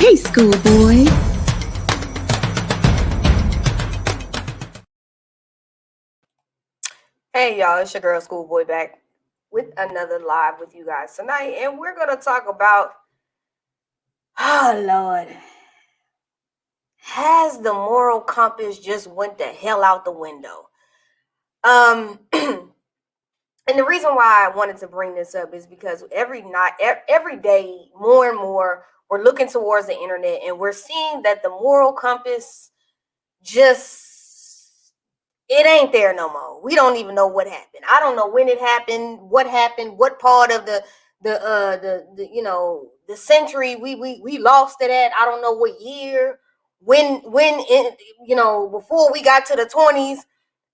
Hey, schoolboy. Hey y'all, it's your girl Schoolboy back with another live with you guys tonight, and we're gonna talk about, oh Lord, has the moral compass just went the hell out the window? And the reason why I wanted to bring this up is because every day, more and more, we're looking towards the internet and we're seeing that the moral compass just it ain't there no more. We don't even know what happened. I don't know when it happened, what part of the the century we lost it at. I don't know what year, when it, before we got to the 20s.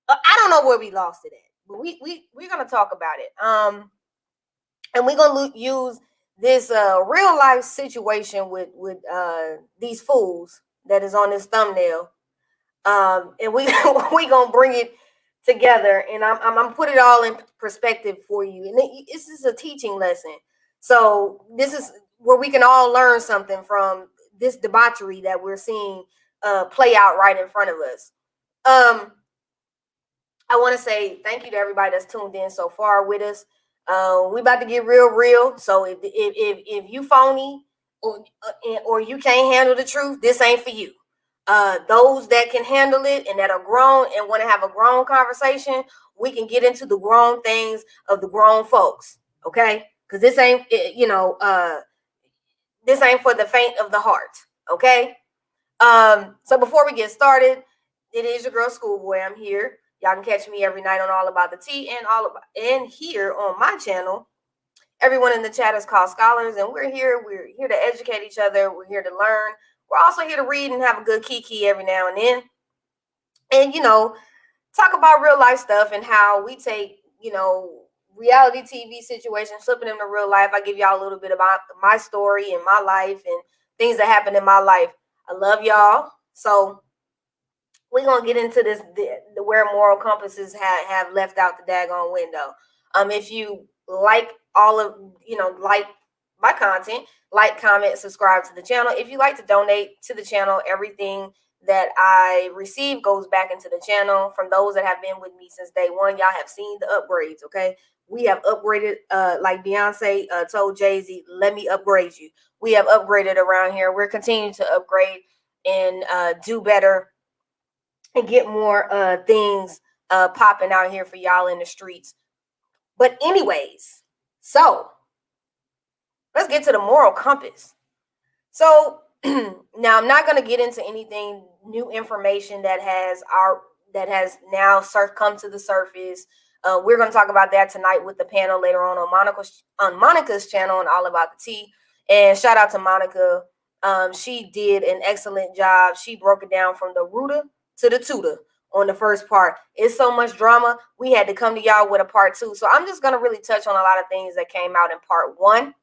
I don't know where we lost it at. But we're gonna talk about it. And we're gonna use this real life situation with these fools that is on this thumbnail. And we we gonna bring it together, and I'm gonna put it all in perspective for you. And this is a teaching lesson, so this is where we can all learn something from this debauchery that we're seeing play out right in front of us. I want to say thank you to everybody that's tuned in so far with us. We about to get real. So if you phony or you can't handle the truth, this ain't for you. Those that can handle it and that are grown and want to have a grown conversation, we can get into the grown things of the grown folks, okay? Because this ain't, this ain't for the faint of the heart, okay? So before we get started, it is your girl Schoolboy. I'm here. Y'all can catch me every night on All About the Tea and here on my channel. Everyone in the chat is called Scholars, and we're here to educate each other. We're here to learn. We're also here to read and have a good kiki every now and then. And, talk about real life stuff and how we take, reality TV situations, flipping them to real life. I give y'all a little bit about my story and my life and things that happened in my life. I love y'all. So we're going to get into this, the where moral compasses have left out the daggone window. If you like all of, like my content, like, comment, subscribe to the channel. If you like to donate to the channel, everything that I receive goes back into the channel. From those that have been with me since day one, y'all have seen the upgrades, okay? We have upgraded, like Beyonce told Jay-Z, let me upgrade you. We have upgraded around here. We're continuing to upgrade and do better and get more things popping out here for y'all in the streets. But anyways, so let's get to the moral compass. So now I'm not going to get into anything new information that has now come to the surface. We're going to talk about that tonight with the panel later on Monica's channel and All About the Tea. And shout out to Monica. She did an excellent job. She broke it down from the rooter to the tutor on the first part. It's so much drama. We had to come to y'all with a part two. So I'm just going to really touch on a lot of things that came out in part one.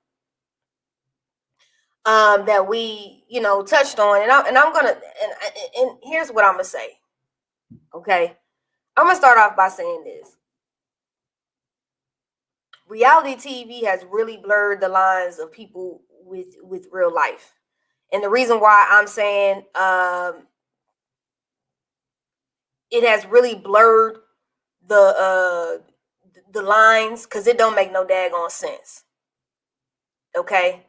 That we, touched on, and I'm gonna, and here's what I'm gonna say. Okay, I'm gonna start off by saying this: reality TV has really blurred the lines of people with real life, and the reason why I'm saying it has really blurred the lines, because it don't make no daggone sense. Okay.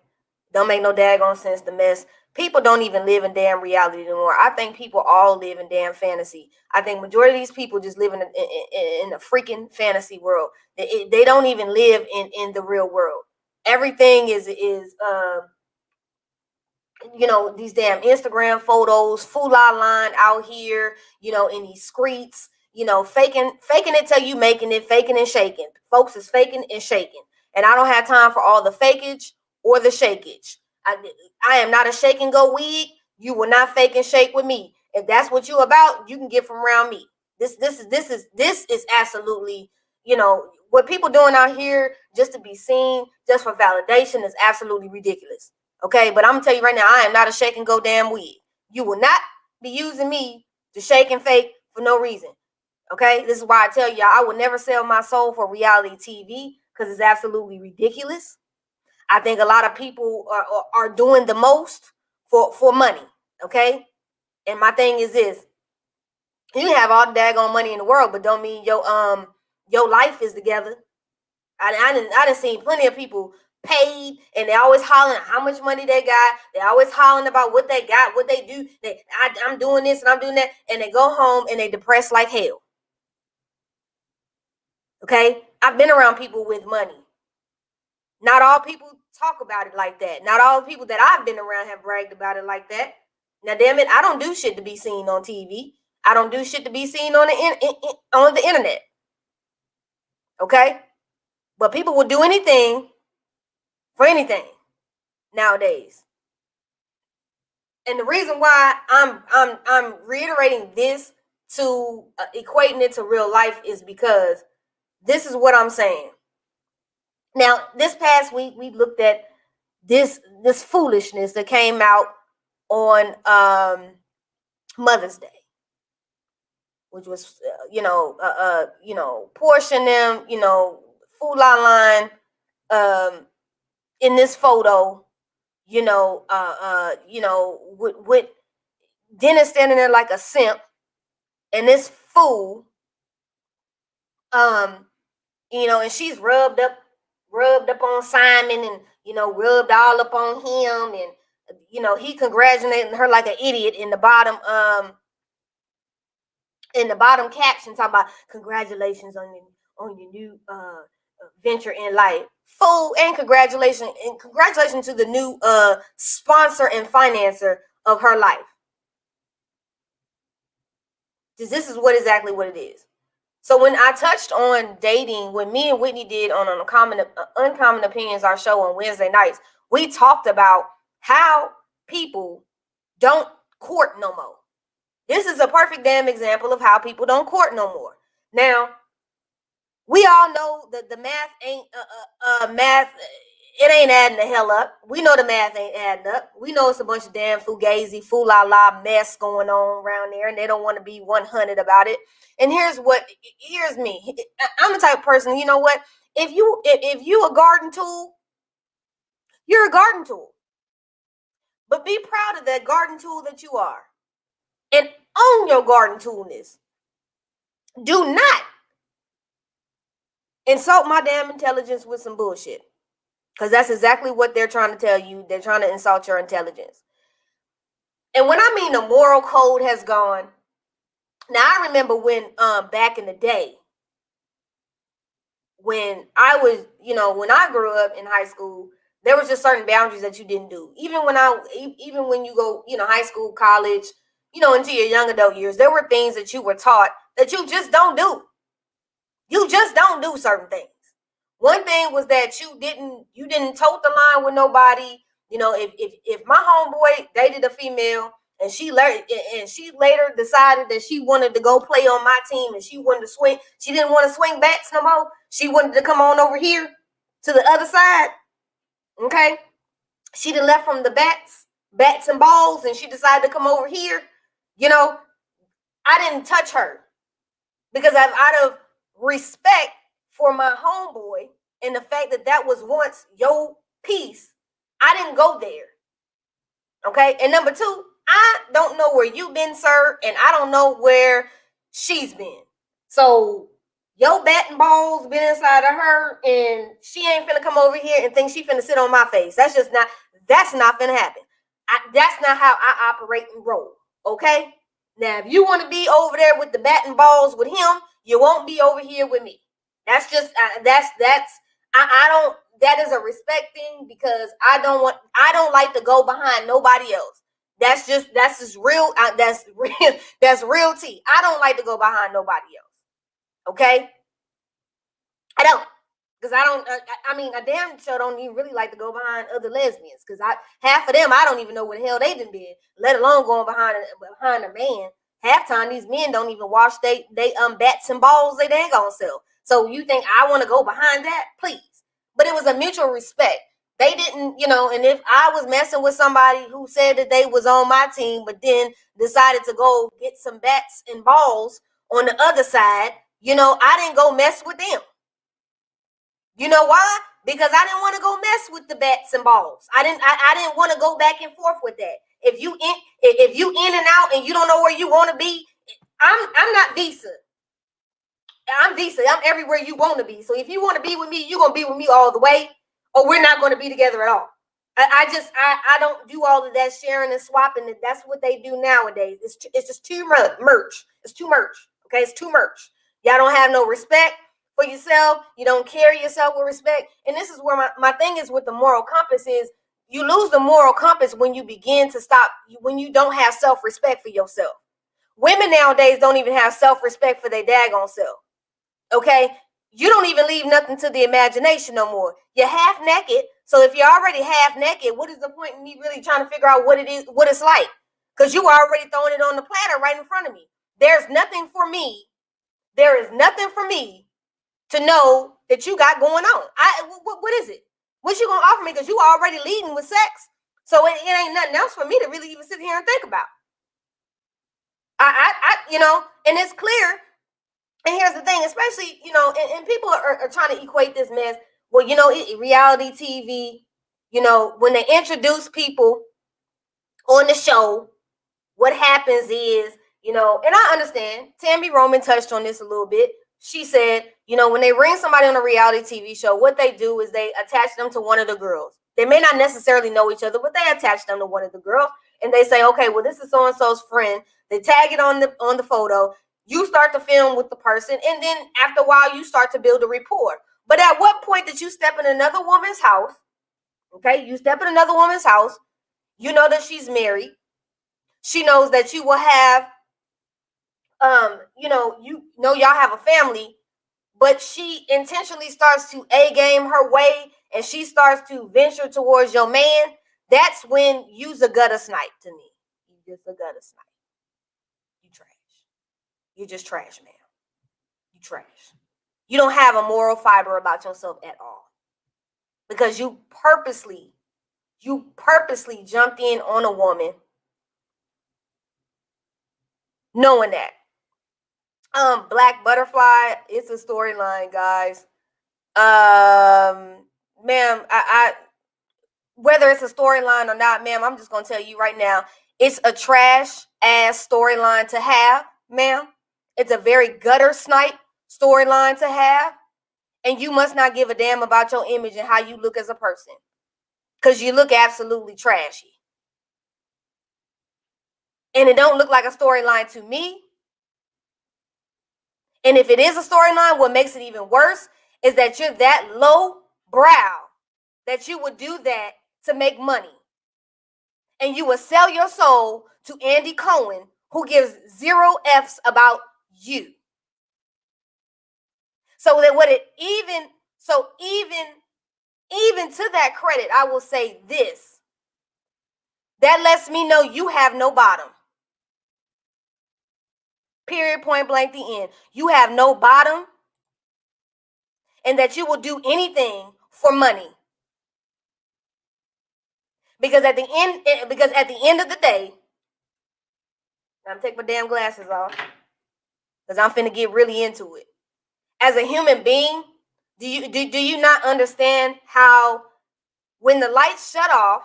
Don't make no daggone sense, the mess. People don't even live in damn reality anymore. I think people all live in damn fantasy. I think majority of these people just live in a freaking fantasy world. They don't even live in the real world. Everything is these damn Instagram photos, Fula line out here, in these streets, faking it till you making it, faking and shaking. Folks is faking and shaking. And I don't have time for all the fakeage or the shakeage. I am not a shake and go wig. You will not fake and shake with me. If that's what you about, you can get from around me. This is absolutely, what people doing out here just to be seen, just for validation, is absolutely ridiculous. Okay, but I'm gonna tell you right now, I am not a shake and go damn wig. You will not be using me to shake and fake for no reason. Okay, this is why I tell you, I would never sell my soul for reality TV, because it's absolutely ridiculous. I think a lot of people are doing the most for money, okay? And my thing is this: you have all the daggone money in the world, but don't mean your life is together. I done seen plenty of people paid, and they always hollering how much money they got. They always hollering about what they got, what they do. I'm doing this and I'm doing that, and they go home and they depressed like hell. Okay, I've been around people with money. Not all people talk about it like that. Not all the people that I've been around have bragged about it like that. Now, damn it, I don't do shit to be seen on TV. I don't do shit to be seen on the internet. Okay, but people will do anything for anything nowadays. And the reason why I'm reiterating this to equating it to real life is because this is what I'm saying. Now, this past week we looked at this foolishness that came out on Mother's Day, which was Portia and them, Food Line in this photo, with Dennis standing there like a simp, and this fool, and she's rubbed up on Simon, and rubbed all up on him, and he congratulating her like an idiot in the bottom caption, talking about congratulations on your new venture in life. Fool, and congratulations to the new sponsor and financer of her life. This is exactly what it is. So when I touched on dating, when me and Whitney did on Uncommon Opinions, our show on Wednesday nights, we talked about how people don't court no more. This is a perfect damn example of how people don't court no more. Now, we all know that the math ain't it ain't adding the hell up. We know the math ain't adding up. We know it's a bunch of damn fugazi, fool-la-la mess going on around there, and they don't want to be 100 about it. And here's me. I'm the type of person, you know what? If you a garden tool, you're a garden tool. But be proud of that garden tool that you are. And own your garden toolness. Do not insult my damn intelligence with some bullshit. Because that's exactly what they're trying to tell you. They're trying to insult your intelligence. And when I mean the moral code has gone, now I remember when back in the day, when I was, when I grew up in high school, there was just certain boundaries that you didn't do. Even when you go, high school, college, into your young adult years, there were things that you were taught that you just don't do. You just don't do certain things. One thing was that you didn't tote the line with nobody. If my homeboy dated a female and she later decided that she wanted to go play on my team and she wanted to swing, she didn't want to swing bats no more. She wanted to come on over here to the other side. Okay, she done left from the bats and balls, and she decided to come over here. I didn't touch her because out of respect for my homeboy and the fact that was once your piece, I didn't go there. Okay, and number two, I don't know where you've been, sir, and I don't know where she's been. So your bat and balls been inside of her, and she ain't finna come over here and think she finna sit on my face. That's not finna happen. That's not how I operate and roll. Okay, now if you want to be over there with the bat and balls with him, you won't be over here with me. That's just I don't. That is a respect thing, because I don't like to go behind nobody else. That's just real. That's real tea. I don't like to go behind nobody else. Okay, I don't, because I damn sure don't even really like to go behind other lesbians, because half of them I don't even know where the hell they done been, let alone going behind a man. Half time these men don't even wash they bats and balls they ain't gonna sell. So you think I want to go behind that? Please. But it was a mutual respect. They didn't, and if I was messing with somebody who said that they was on my team, but then decided to go get some bats and balls on the other side, I didn't go mess with them. You know why? Because I didn't want to go mess with the bats and balls. I didn't want to go back and forth with that. If you in and out and you don't know where you want to be, I'm not Visa. I'm Visa. I'm everywhere you want to be. So if you want to be with me, you're gonna be with me all the way, or we're not going to be together at all. I don't do all of that sharing and swapping. That's what they do nowadays. It's just too merch. It's too merch. Okay, it's too merch. Y'all don't have no respect for yourself. You don't carry yourself with respect. And this is where my thing is with the moral compass is you lose the moral compass when you begin to stop, when you don't have self-respect for yourself. Women nowadays don't even have self-respect for their daggone self. Okay? You don't even leave nothing to the imagination no more. You're half naked. So if you're already half naked, what is the point in me really trying to figure out what it is, what it's like? Because you are already throwing it on the platter right in front of me. There's nothing for me. There is nothing for me to know that you got going on. What is it? What you gonna offer me? Because you already leading with sex. So it ain't nothing else for me to really even sit here and think about. And it's clear. And here's the thing, especially, and people are trying to equate this mess. Well, reality TV, when they introduce people on the show, what happens is, and I understand, Tammy Roman touched on this a little bit. She said, when they bring somebody on a reality TV show, what they do is they attach them to one of the girls. They may not necessarily know each other, but they attach them to one of the girls. And they say, okay, well, this is so-and-so's friend. They tag it on the photo. You start to film with the person. And then after a while, you start to build a rapport. But at what point did you step in another woman's house? Okay, you step in another woman's house. You know that she's married. She knows that you will have, y'all have a family, but she intentionally starts to A-game her way and she starts to venture towards your man. That's when you's a gutter snipe to me. You just a gutter snipe. You trash. You just trash, man. You trash. You don't have a moral fiber about yourself at all. Because you purposely jumped in on a woman knowing that. Black Butterfly, it's a storyline, guys. Ma'am, I whether it's a storyline or not, ma'am, I'm just gonna tell you right now, it's a trash ass storyline to have, ma'am. It's a very gutter snipe storyline to have, and you must not give a damn about your image and how you look as a person, because you look absolutely trashy. And it don't look like a storyline to me. And if it is a storyline, what makes it even worse is that you're that low brow that you would do that to make money. And you would sell your soul to Andy Cohen, who gives 0 F's about you. So that even to that credit, I will say this. That lets me know you have no bottom. Period, point blank, the end. You have no bottom, and that you will do anything for money. Because at the end of the day, I'm taking my damn glasses off because I'm finna get really into it. As a human being, do you not understand how when the lights shut off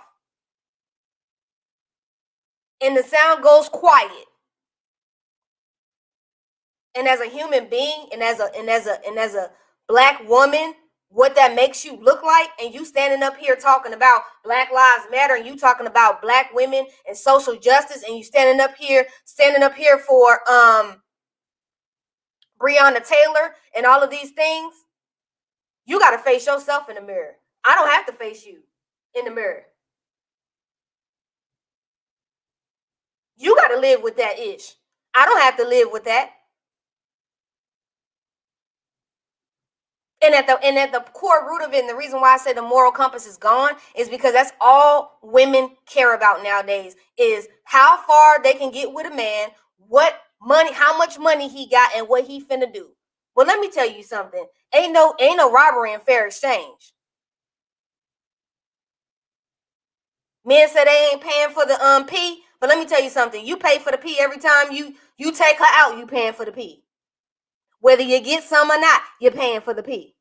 and the sound goes quiet, and as a human being and as a black woman, what that makes you look like, and you standing up here talking about Black Lives Matter, and you talking about black women and social justice, and you standing up here for Breonna Taylor and all of these things, you got to face yourself in the mirror. I don't have to face you in the mirror. You got to live with that ish. I don't have to live with that. And at the core root of it, and the reason why I say the moral compass is gone is because that's all women care about nowadays is how far they can get with a man, what money, how much money he got, and what he finna do. Well, let me tell you something. Ain't no robbery and fair exchange. Men say they ain't paying for the P, but let me tell you something. You pay for the P every time you take her out, you paying for the P. Whether you get some or not, you're paying for the P.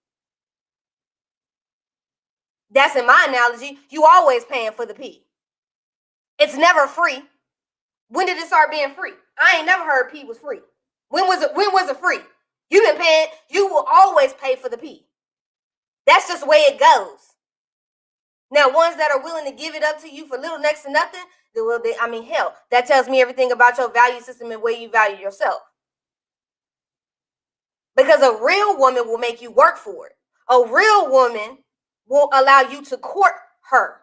That's in my analogy. You always paying for the P. It's never free. When did it start being free? I ain't never heard pee was free. When was it free? You've been paying, you will always pay for the pee. That's just the way it goes. Now, ones that are willing to give it up to you for little next to nothing, hell, that tells me everything about your value system and where you value yourself. Because a real woman will make you work for it. A real woman will allow you to court her.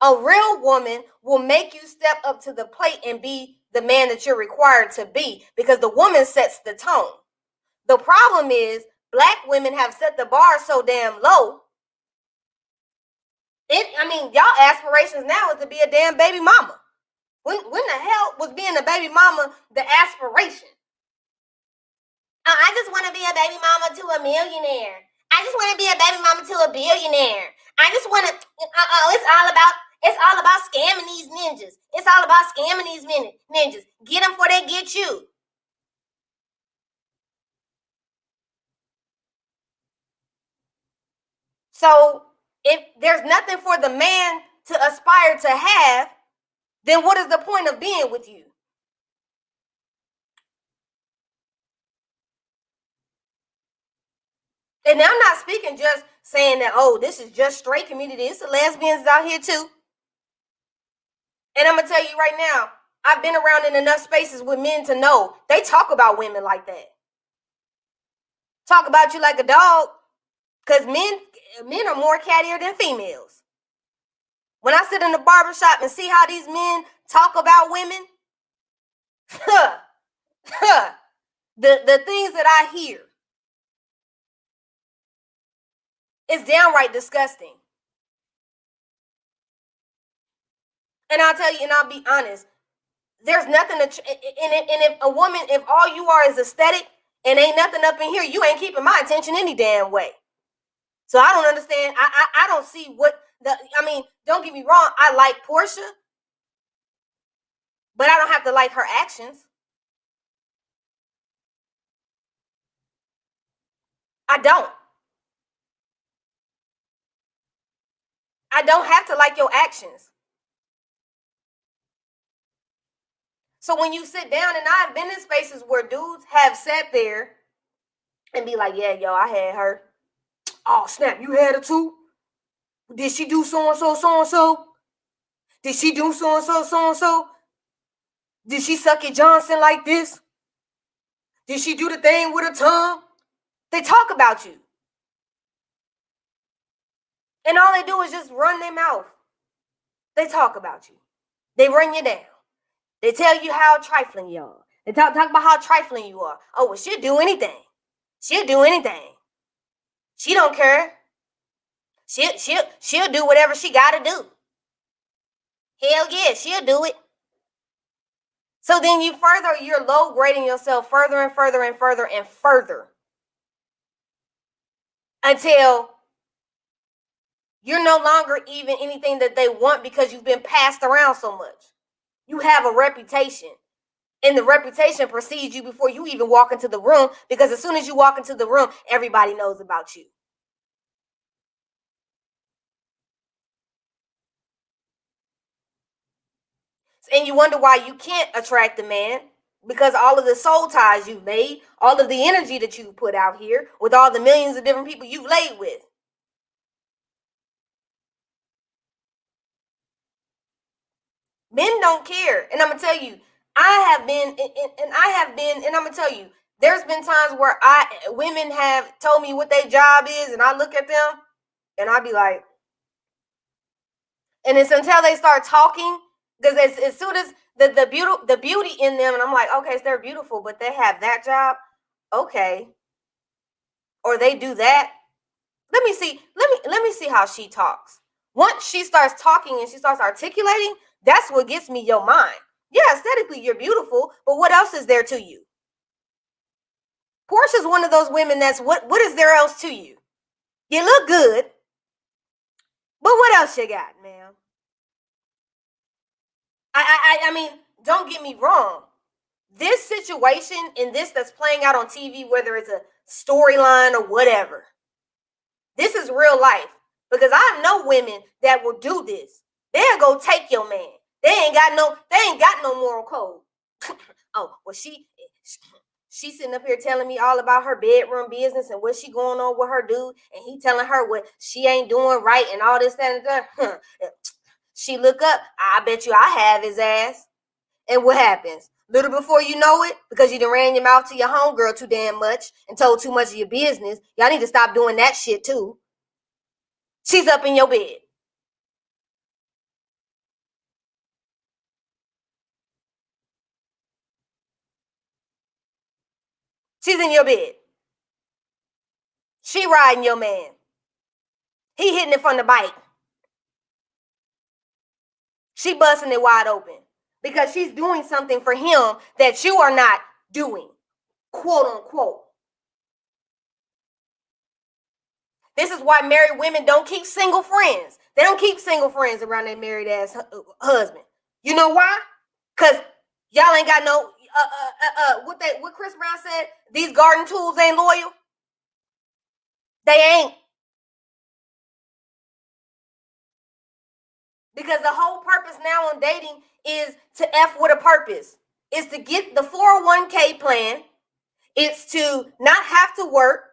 A real woman will make you step up to the plate and be the man that you're required to be, because the woman sets the tone. The problem is Black women have set the bar so damn low. Y'all aspirations now is to be a damn baby mama. When the hell was being a baby mama the aspiration? I just want to be a baby mama to a millionaire. I just want to be a baby mama to a billionaire. I just want to. It's all about scamming these ninjas. It's all about scamming these ninjas. Get them before they get you. So if there's nothing for the man to aspire to have, then what is the point of being with you? And I'm not speaking just saying that, oh, this is just straight community. It's the lesbians out here too. And I'm going to tell you right now, I've been around in enough spaces with men to know they talk about women like that. Talk about you like a dog, because men are more cattier than females. When I sit in the barbershop and see how these men talk about women, the things that I hear, it's downright disgusting. And I'll tell you, and I'll be honest, there's nothing and if a woman, if all you are is aesthetic and ain't nothing up in here, you ain't keeping my attention any damn way. So I don't understand. I don't see don't get me wrong, I like Portia, but I don't have to like her actions. I don't have to like your actions. So when you sit down, and I've been in spaces where dudes have sat there and be like, yeah, yo, I had her. Oh, snap, you had her too? Did she do so-and-so, so-and-so? Did she do so-and-so, so-and-so? Did she suck at Johnson like this? Did she do the thing with her tongue? They talk about you. And all they do is just run their mouth. They talk about you. They run you down. They tell you how trifling you are. They talk about how trifling you are. Oh, well, she'll do anything. She'll do anything. She don't care. She'll do whatever she got to do. Hell yeah, she'll do it. So then you're low grading yourself further and further and further and further until you're no longer even anything that they want, because you've been passed around so much. You have a reputation, and the reputation precedes you before you even walk into the room, because as soon as you walk into the room, everybody knows about you. And you wonder why you can't attract a man, because all of the soul ties you've made, all of the energy that you've put out here with all the millions of different people you've laid with. Men don't care. And I'm going to tell you, and I'm going to tell you, there's been times where women have told me what their job is, and I look at them and I be like, and it's until they start talking, because as soon as the beauty in them, and I'm like, okay, so they're beautiful, but they have that job, okay, or they do that. Let me see how she talks. Once she starts talking and she starts articulating, that's what gets me your mind. Yeah, aesthetically you're beautiful, but what else is there to you? Portia's one of those women that's what is there else to you? You look good, but what else you got, ma'am? I mean, don't get me wrong. This situation and this that's playing out on TV, whether it's a storyline or whatever, this is real life. Because I know women that will do this. They'll go take your man. They ain't got no moral code. Oh, well, she sitting up here telling me all about her bedroom business and what she going on with her dude, and he telling her what she ain't doing right and all this, that, and that. She look up, I bet you I have his ass. And what happens? Little before you know it, because you done ran your mouth to your homegirl too damn much and told too much of your business, y'all need to stop doing that shit too. She's up in your bed. She's in your bed. She riding your man. He hitting it from the bike. She busting it wide open because she's doing something for him that you are not doing, quote unquote. This is why married women don't keep single friends. They don't keep single friends around their married ass husband. You know why? Because y'all ain't got no, what Chris Brown said, these garden tools ain't loyal. They ain't. Because the whole purpose now on dating is to F with a purpose. It's to get the 401k plan. It's to not have to work.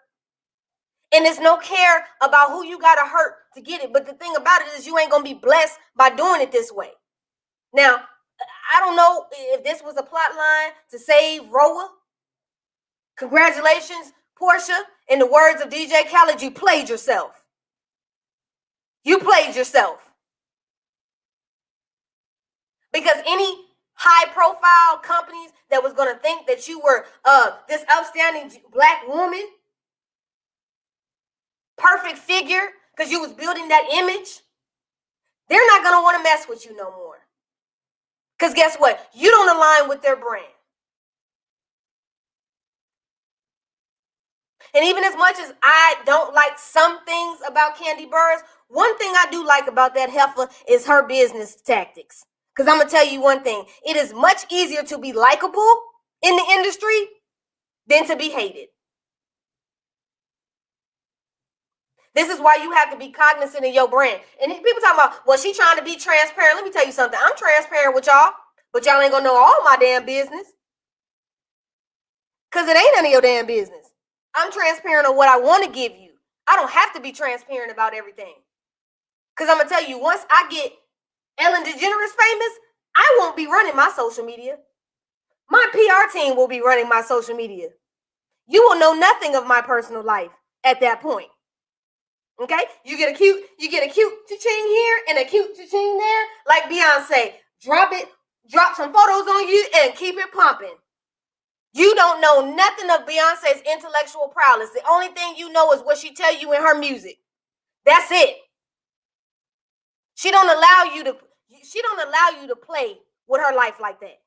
And there's no care about who you got to hurt to get it. But the thing about it is you ain't going to be blessed by doing it this way. Now, I don't know if this was a plot line to save Roa. Congratulations, Portia. In the words of DJ Khaled, you played yourself. You played yourself. Because any high-profile companies that was going to think that you were this outstanding black woman, perfect figure, because you was building that image, they're not going to want to mess with you no more. Because guess what? You don't align with their brand. And even as much as I don't like some things about Candy Burrs, one thing I do like about that heifer is her business tactics. Because I'm going to tell you one thing. It is much easier to be likable in the industry than to be hated. This is why you have to be cognizant of your brand. And people talking about, well, she trying to be transparent. Let me tell you something. I'm transparent with y'all, but y'all ain't going to know all my damn business. Because it ain't none of your damn business. I'm transparent on what I want to give you. I don't have to be transparent about everything. Because I'm going to tell you, once I get Ellen DeGeneres famous, I won't be running my social media. My PR team will be running my social media. You will know nothing of my personal life at that point. Okay? You get a cute cha-ching here and a cute cha-ching there. Like Beyonce, drop some photos on you and keep it pumping. You don't know nothing of Beyonce's intellectual prowess. The only thing you know is what she tell you in her music. That's it. She don't allow you to play with her life like that.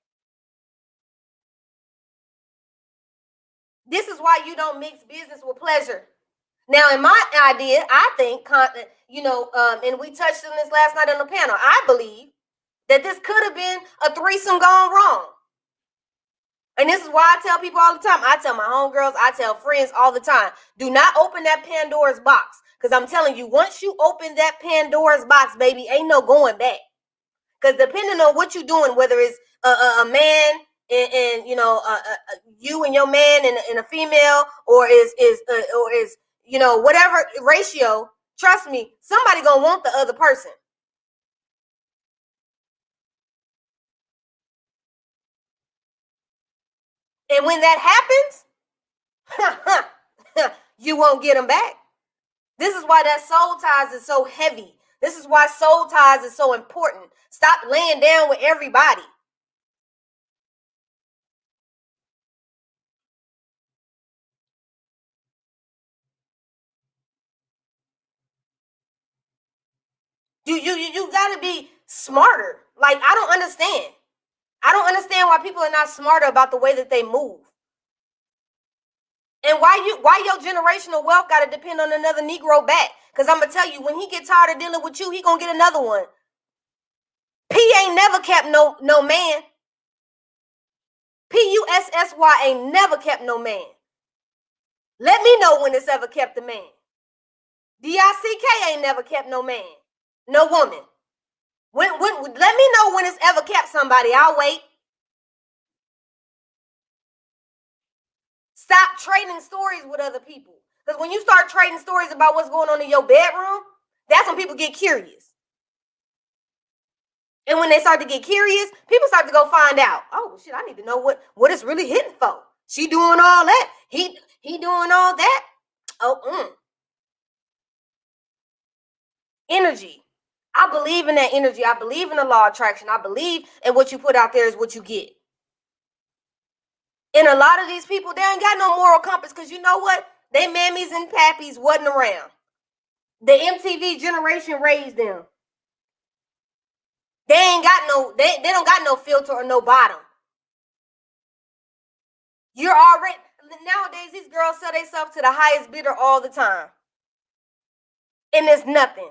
This is why you don't mix business with pleasure. Now, in my idea, I think, and we touched on this last night on the panel, I believe that this could have been a threesome gone wrong. And this is why I tell people all the time. I tell my homegirls, I tell friends all the time, do not open that Pandora's box. Because I'm telling you, once you open that Pandora's box, baby, ain't no going back. Because depending on what you're doing, whether it's a man and you and your man and a female, or is whatever ratio, trust me, somebody gonna want the other person. And when that happens, you won't get them back. This is why that soul ties is so heavy. This is why soul ties is so important. Stop laying down with everybody. You gotta be smarter. Like, I don't understand. I don't understand why people are not smarter about the way that they move. And why your generational wealth gotta depend on another Negro back. Because I'm gonna tell you, when he gets tired of dealing with you, he gonna get another one. P ain't never kept no man. Pussy ain't never kept no man. Let me know when it's ever kept a man. DICK ain't never kept no man. No woman. When let me know when it's ever kept somebody. I'll wait. Stop trading stories with other people. Because when you start trading stories about what's going on in your bedroom, that's when people get curious. And when they start to get curious, people start to go find out. Oh shit, I need to know what it's really hitting for. She doing all that. He doing all that. Oh, energy. I believe in that energy. I believe in the law of attraction. I believe in what you put out there is what you get. And a lot of these people, they ain't got no moral compass because you know what? They mammies and pappies wasn't around. The MTV generation raised them. They ain't got no, they don't got no filter or no bottom. You're already, nowadays, these girls sell themselves to the highest bidder all the time. And it's nothing.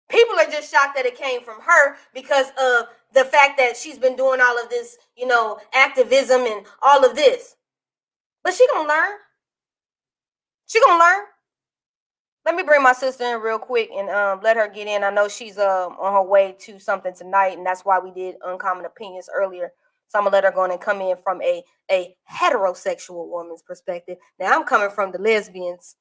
People are just shocked that it came from her because of the fact that she's been doing all of this, you know, activism and all of this. But she gonna learn. She gonna learn. Let me bring my sister in real quick and let her get in. I know she's on her way to something tonight, and that's why we did Uncommon Opinions earlier. So I'm gonna let her go in and come in from a heterosexual woman's perspective. Now I'm coming from the lesbians,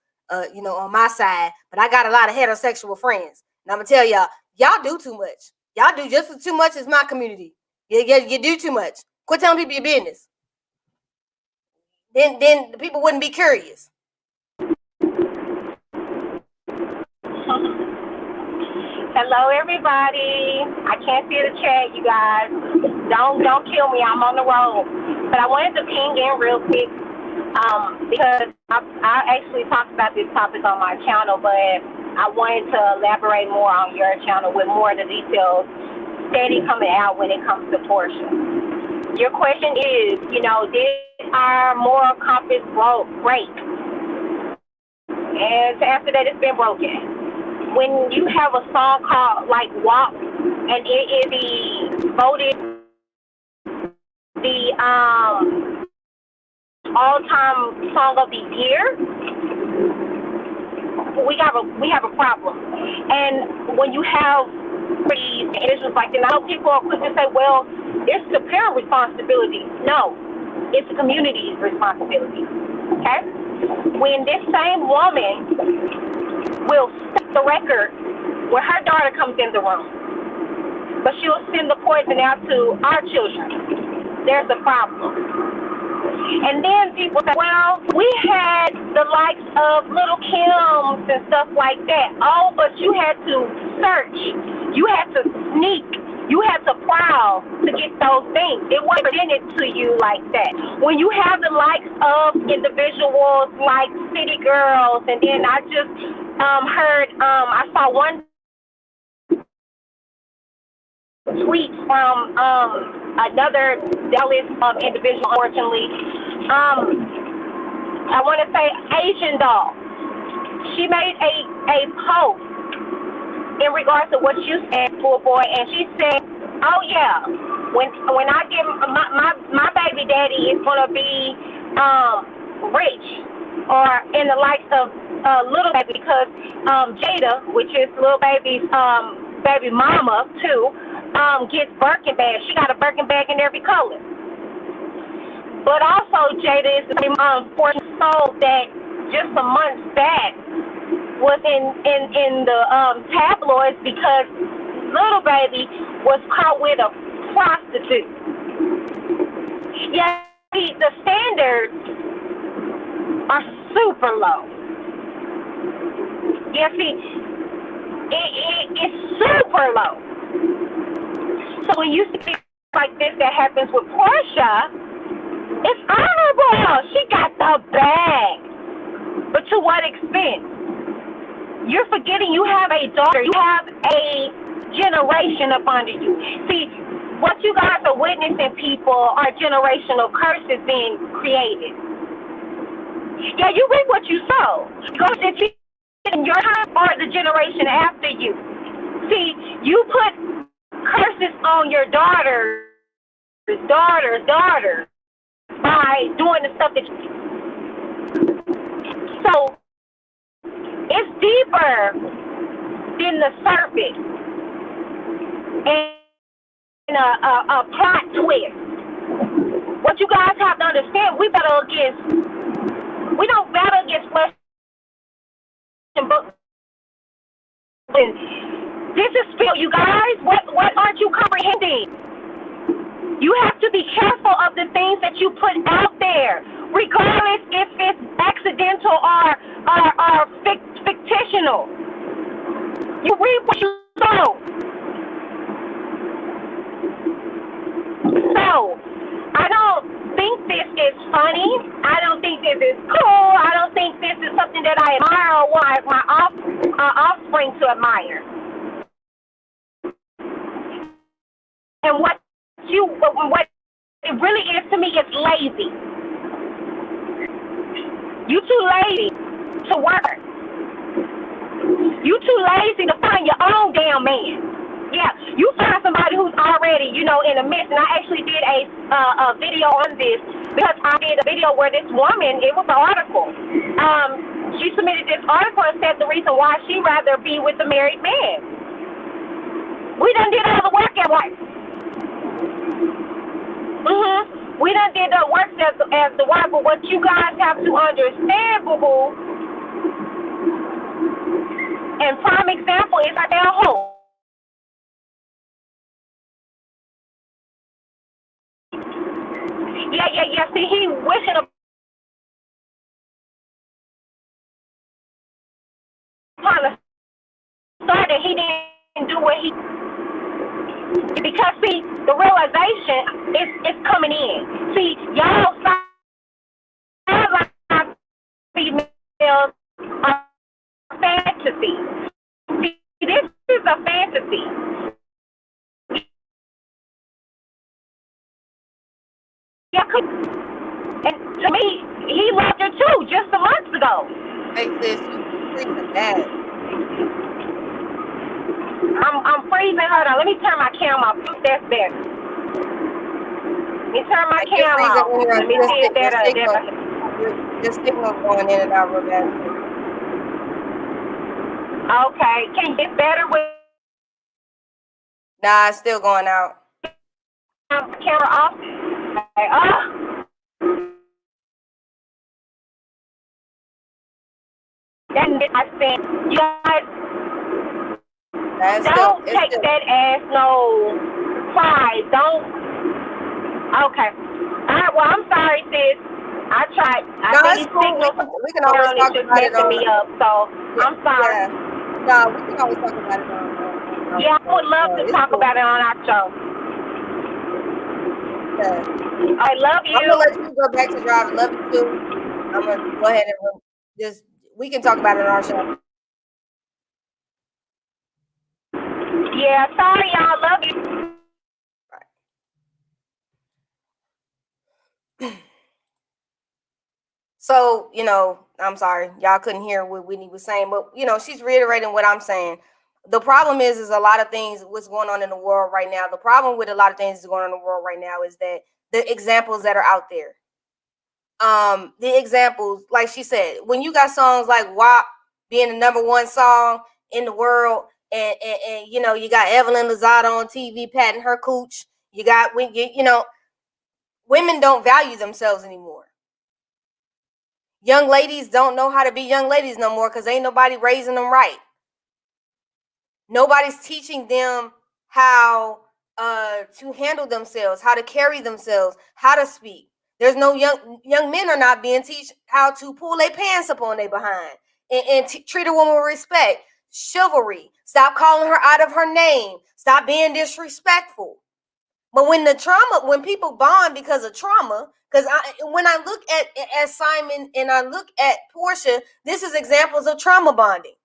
you know, on my side, but I got a lot of heterosexual friends. And I'm gonna tell y'all do too much. Y'all do just as too much as my community. You do too much. Quit telling people your business. Then the people wouldn't be curious. Hello, everybody. I can't see the chat, you guys. Don't kill me. I'm on the road. But I wanted to ping in real quick because I actually talked about this topic on my channel, but I wanted to elaborate more on your channel with more of the details steady coming out when it comes to Portia. Your question is, you know, did our moral compass break? And to answer that, it's been broken. When you have a song called like WAP and it is voted the all-time song of the year, we have a problem. And when you have these issues like that, I know people are quick to say, well, it's the parent responsibility. No, it's the community's responsibility. Okay? When this same woman will set the record when her daughter comes in the room, but she'll send the poison out to our children, there's a problem. And then people say, well, we had the likes of Little Kims and stuff like that. Oh, but you had to search. You had to sneak. You had to prowl to get those things. It wasn't presented to you like that. When you have the likes of individuals like City Girls, and then I just heard, I saw one tweet from another Dallas individual, unfortunately. I want to say Asian doll. She made a post in regards to what you said, poor boy, and she said, "Oh yeah, when I get my baby daddy is gonna be rich, or in the likes of little baby, because Jada, which is little baby's baby mama too, gets Birkin bags. She got a Birkin bag in every color. But also Jada is the same fortune soul that just some months back was in the tabloids because little baby was caught with a prostitute. Yeah, the standards are super low. Yeah, see, it's super low. So when you see like this that happens with Portia, it's honorable. She got the bag. But to what extent? You're forgetting you have a daughter. You have a generation up under you. See, what you guys are witnessing, people, are generational curses being created. Yeah, you reap what you sow. Because if you in your time or the generation after you. See, you put curses on your daughters by doing the stuff that you do. So it's deeper than the surface. and a plot twist. What you guys have to understand, we don't battle against flesh and blood. This is spirit, you guys. What aren't you comprehending? You have to be careful of the things that you put out there, regardless if it's accidental or fictional. You reap what you sow. So, I don't think this is funny. I don't think this is cool. I don't think this is something that I admire or want my offspring to admire. And what it really is to me is lazy. You too lazy to work. You too lazy to find your own damn man. Yeah, you find somebody who's already, in the midst. And I actually did a video on this because I did a video where this woman, it was an article. She submitted this article and said the reason why she'd rather be with a married man. We done did all the work at wife. We done did the work as the wife, but what you guys have to understand, boo-boo, and prime example is our damn home. Yeah. See, he wishing upon a star that he didn't do what he. Because see, the realization is coming in. See, y'all sideline females are fantasy. See, this is a fantasy. Yeah, and to me, he loved her too just a month ago. Hey, sis, you freaking bad. I'm freezing. Hold on. Let me turn my camera off. That's better. Let me turn my camera off. Let me see if that. Your signal's going in and out real bad. Okay. Can you get better with? Nah, it's still going out. Camera off. Okay. Then I said, you guys. Don't take that as no pride. Don't. Okay. All right. Well, I'm sorry, sis. I tried. I think cool. We can always talk about it on. Me up, so I'm sorry. Yeah. No, we can always talk about it on. Yeah, I would love to talk about it on our show. Yeah. I love you. I'm gonna let you go back to driving. Love you too. I'm gonna go ahead and just. We can talk about it on our show. Yeah, sorry, y'all. Love you. So, I'm sorry, y'all couldn't hear what Whitney was saying, but she's reiterating what I'm saying. The problem is a lot of things, what's going on in the world right now. The problem with a lot of things that's going on in the world right now is that the examples that are out there. The examples, like she said, when you got songs like WAP being the #1 song in the world, and you got Evelyn Lozada on TV patting her cooch. You got women don't value themselves anymore. Young ladies don't know how to be young ladies no more because ain't nobody raising them right. Nobody's teaching them how to handle themselves, how to carry themselves, how to speak. There's no young men are not being taught how to pull their pants up on their behind and treat a woman with respect, chivalry. Stop calling her out of her name. Stop being disrespectful. But when people bond because of trauma, because when I look at Simon and I look at Portia, this is examples of trauma bonding,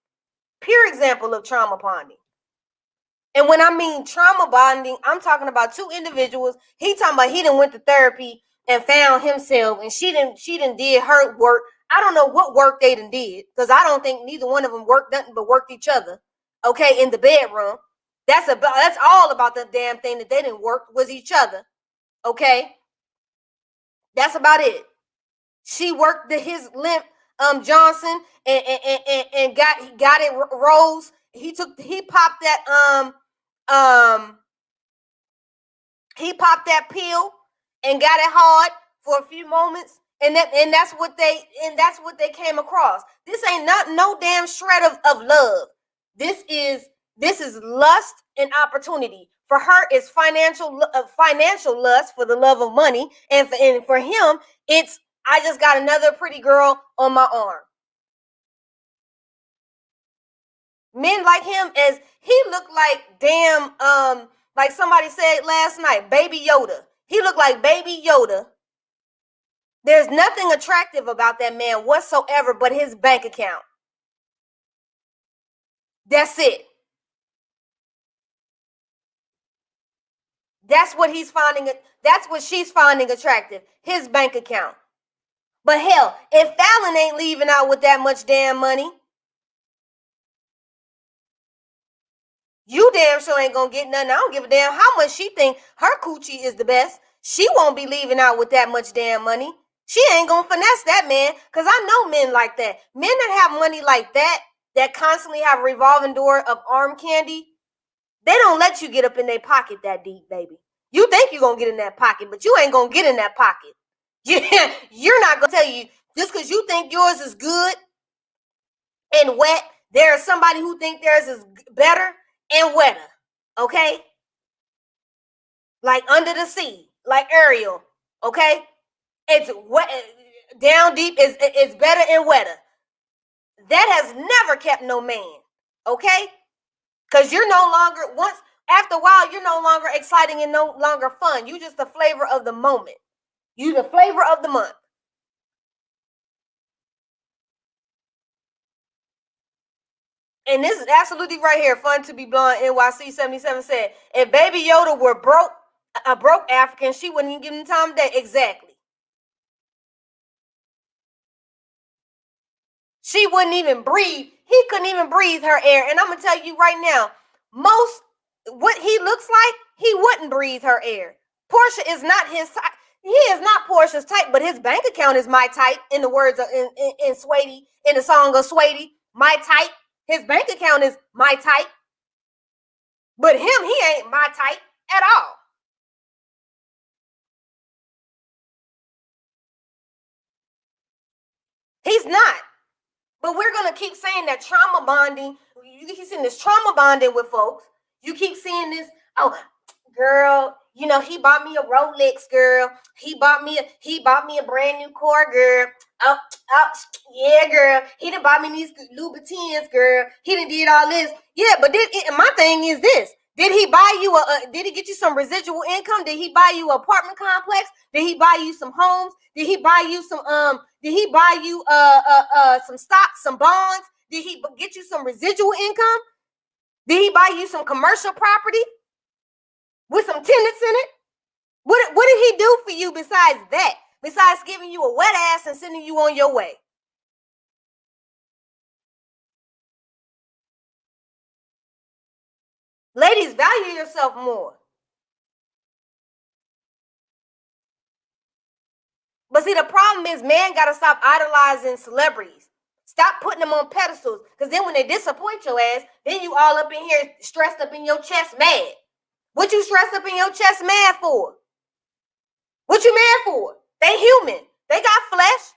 pure example of trauma bonding. And when I mean trauma bonding, I'm talking about two individuals. He talking about he done went to therapy and found himself, and she done did her work. I don't know what work they done did, because I don't think neither one of them worked nothing but worked each other. Okay, in the bedroom. That's all about the damn thing that they didn't work was each other. Okay, that's about it. She worked his limp Johnson and got it rose. He popped that He popped that pill and got it hard for a few moments, and that's what they came across. This ain't no damn shred of love. This is lust and opportunity. For her, it's financial lust for the love of money, and for him, it's I just got another pretty girl on my arm. Men like him, as he looked like damn like somebody said last night, Baby Yoda. He looked like Baby Yoda. There's nothing attractive about that man whatsoever but his bank account. That's it. That's what he's finding. That's what she's finding attractive. His bank account. But hell, if Fallon ain't leaving out with that much damn money, you damn sure ain't gonna get nothing. I don't give a damn how much she think her coochie is the best. She won't be leaving out with that much damn money. She ain't gonna finesse that man, because I know men like that. Men that have money like that constantly have a revolving door of arm candy, they don't let you get up in their pocket that deep, baby. You think you're gonna get in that pocket, but you ain't gonna get in that pocket. You're not gonna tell you, just because you think yours is good and wet, there is somebody who think theirs is better and wetter, okay? Like under the sea, like Ariel, okay? It's wet, down deep, it's better and wetter. That has never kept no man, okay? Because you're no longer, after a while, you're no longer exciting and no longer fun. You just the flavor of the moment. You the flavor of the month. And this is absolutely right here. Fun to be blonde. NYC77 said, if Baby Yoda were a broke African, she wouldn't even give him time of day. Exactly. She wouldn't even breathe. He couldn't even breathe her air. And I'm going to tell you right now, what he looks like, he wouldn't breathe her air. Portia is not his type. He is not Portia's type, but his bank account is my type, in the words of in Sweetie, in the song of Sweetie, my type. His bank account is my type. But he ain't my type at all. He's not. But we're going to keep saying that trauma bonding. You keep seeing this trauma bonding with folks. You keep seeing this, oh, girl, you know, he bought me a Rolex, girl. He bought me a brand new car, girl. Oh, yeah, girl. He done bought me these Louboutins, girl. He done did all this. Yeah, but my thing is this. Did he buy you did he get you some residual income? Did he buy you an apartment complex? Did he buy you some homes? Did he buy you some some stocks, some bonds? Did he get you some residual income? Did he buy you some commercial property with some tenants in it? What did he do for you besides that? Besides giving you a wet ass and sending you on your way? Ladies, value yourself more. But see, the problem is, man got to stop idolizing celebrities. Stop putting them on pedestals. Because then when they disappoint your ass, then you all up in here stressed up in your chest mad. What you stressed up in your chest mad for? What you mad for? They human. They got flesh.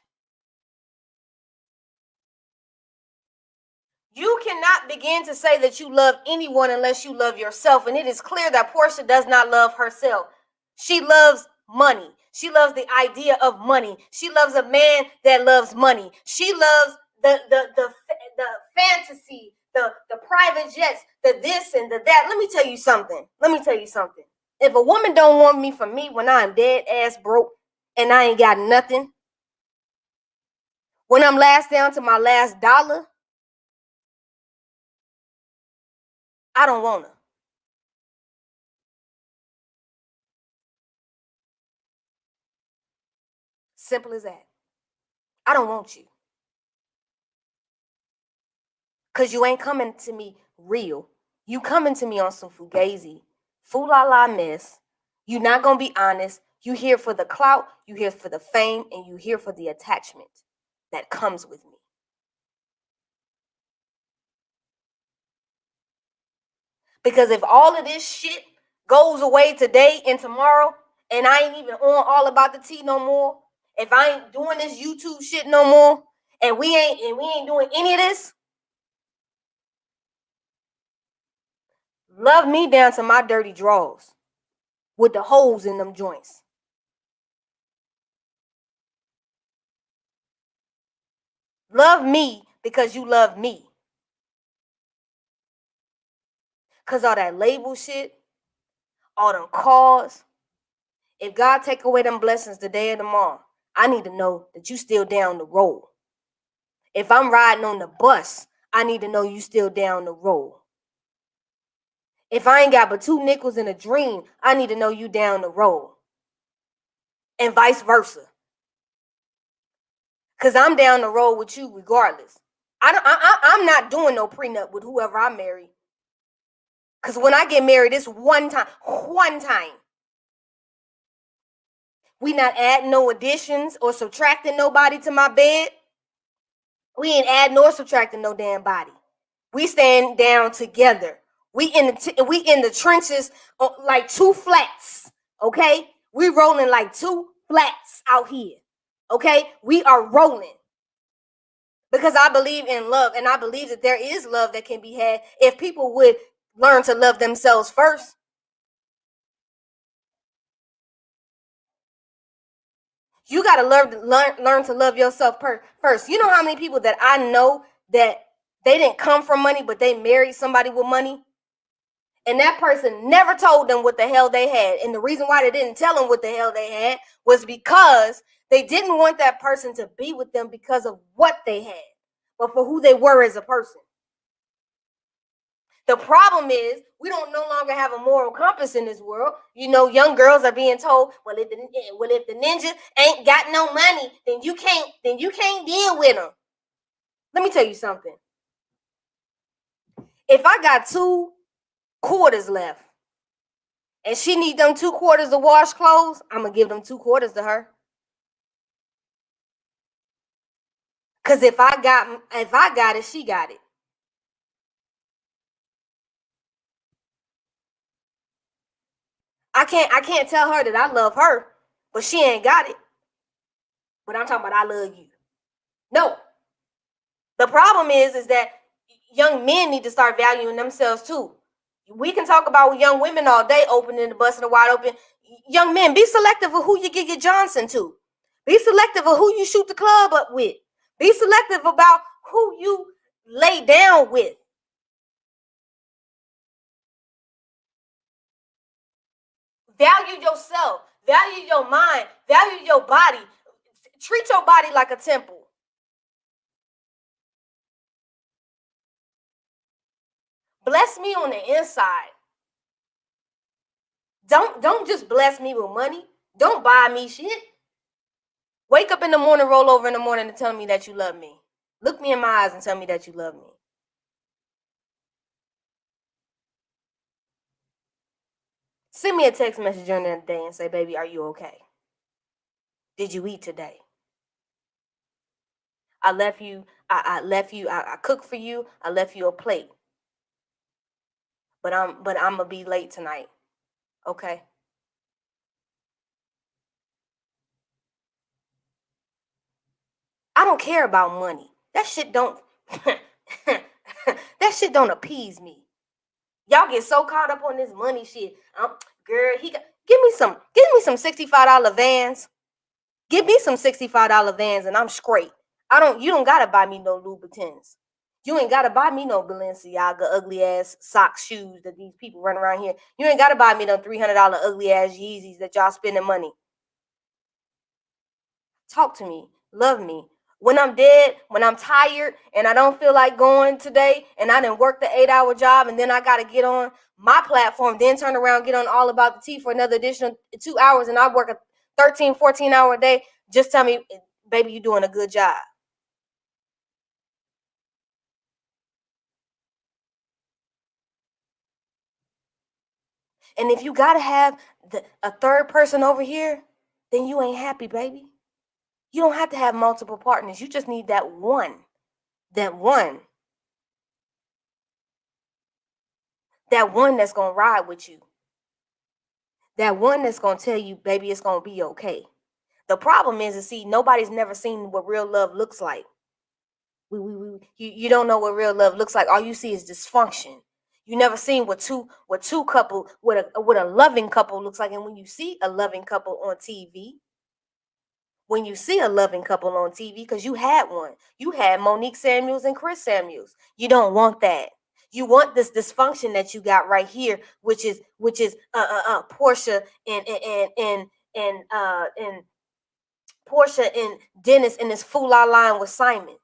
You cannot begin to say that you love anyone unless you love yourself. And it is clear that Portia does not love herself. She loves money. She loves the idea of money. She loves a man that loves money. She loves the fantasy, the private jets, the this and the that. Let me tell you something. If a woman don't want me for me when I'm dead ass broke and I ain't got nothing, when I'm last down to my last dollar, I don't want her. Simple as that. I don't want you. Because you ain't coming to me real. You coming to me on some fugazi, fool-la-la mess. You're not going to be honest. You here for the clout, you here for the fame, and you here for the attachment that comes with me. Because if all of this shit goes away today and tomorrow, and I ain't even on All About the Tea no more, if I ain't doing this YouTube shit no more, and we ain't doing any of this, love me down to my dirty drawers with the holes in them joints. Love me because you love me. Because all that label shit, all them cars, if God take away them blessings today or tomorrow, I need to know that you still down the road. If I'm riding on the bus, I need to know you still down the road. If I ain't got but 2 nickels in a dream, I need to know you down the road. And vice versa. Because I'm down the road with you regardless. I'm not doing no prenup with whoever I marry. Because when I get married, it's one time. We not adding no additions or subtracting nobody to my bed. We ain't adding nor subtracting no damn body. We stand down together. We in the trenches like 2 flats, okay? We rolling like 2 flats out here, okay? We are rolling. Because I believe in love, and I believe that there is love that can be had if people would learn to love themselves first. You got to learn to love yourself first. You know how many people that I know that they didn't come from money, but they married somebody with money? And that person never told them what the hell they had. And the reason why they didn't tell them what the hell they had was because they didn't want that person to be with them because of what they had, but for who they were as a person. The problem is we don't no longer have a moral compass in this world. You know, young girls are being told, well, if the ninja ain't got no money, then you can't deal with them. Let me tell you something. If I got 2 quarters left and she need them 2 quarters to wash clothes, I'm gonna give them 2 quarters to her. Cause if I got it, she got it. I can't tell her that I love her, but she ain't got it. But I'm talking about I love you. No. The problem is that young men need to start valuing themselves too. We can talk about young women all day, opening the busting the wide open. Young men, be selective of who you get your Johnson to. Be selective of who you shoot the club up with. Be selective about who you lay down with. Value yourself. Value your mind. Value your body. Treat your body like a temple. Bless me on the inside. Don't just bless me with money. Don't buy me shit. Wake up in the morning, roll over in the morning and tell me that you love me. Look me in my eyes and tell me that you love me. Send me a text message during the day and say, baby, are you okay? Did you eat today? I left you, I cooked for you, I left you a plate. But I'm gonna be late tonight. Okay. I don't care about money. That shit don't that shit don't appease me. Y'all get so caught up on this money shit. Girl, give me some $65 Vans. Give me some $65 Vans and I'm straight. You don't gotta buy me no Louboutins. You ain't gotta buy me no Balenciaga ugly ass socks, shoes that these people run around here. You ain't gotta buy me no $300 ugly ass Yeezys that y'all spending money. Talk to me. Love me. When I'm dead, when I'm tired and I don't feel like going today and I didn't work the 8-hour job and then I got to get on my platform, then turn around, get on All About the Tea for another additional 2 hours and I work a 13, 14-hour day, just tell me, baby, you're doing a good job. And if you got to have a third person over here, then you ain't happy, baby. You don't have to have multiple partners. You just need that one. That one that's going to ride with you. That one that's gonna tell you, baby, it's gonna be okay. The problem is, see, nobody's never seen what real love looks like. You don't know what real love looks like. All you see is dysfunction. You never seen what two couple, what a loving couple looks like. And when you see a loving couple on TV, because you had one, you had Monique Samuels and Chris Samuels. You don't want that. You want this dysfunction that you got right here, which is Portia and Portia and Dennis in this fool-la line with Simon.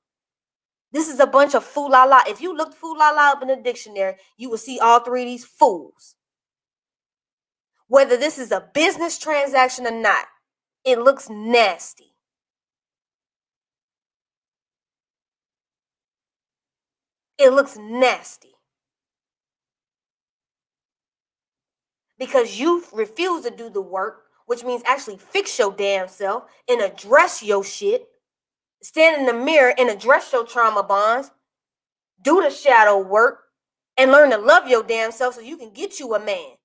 This is a bunch of fool-la-la. If you looked fool-la-la up in the dictionary, you will see all three of these fools. Whether this is a business transaction or not, it looks nasty. It looks nasty. Because you refuse to do the work, which means actually fix your damn self and address your shit. Stand in the mirror and address your trauma bonds. Do the shadow work and learn to love your damn self so you can get you a man.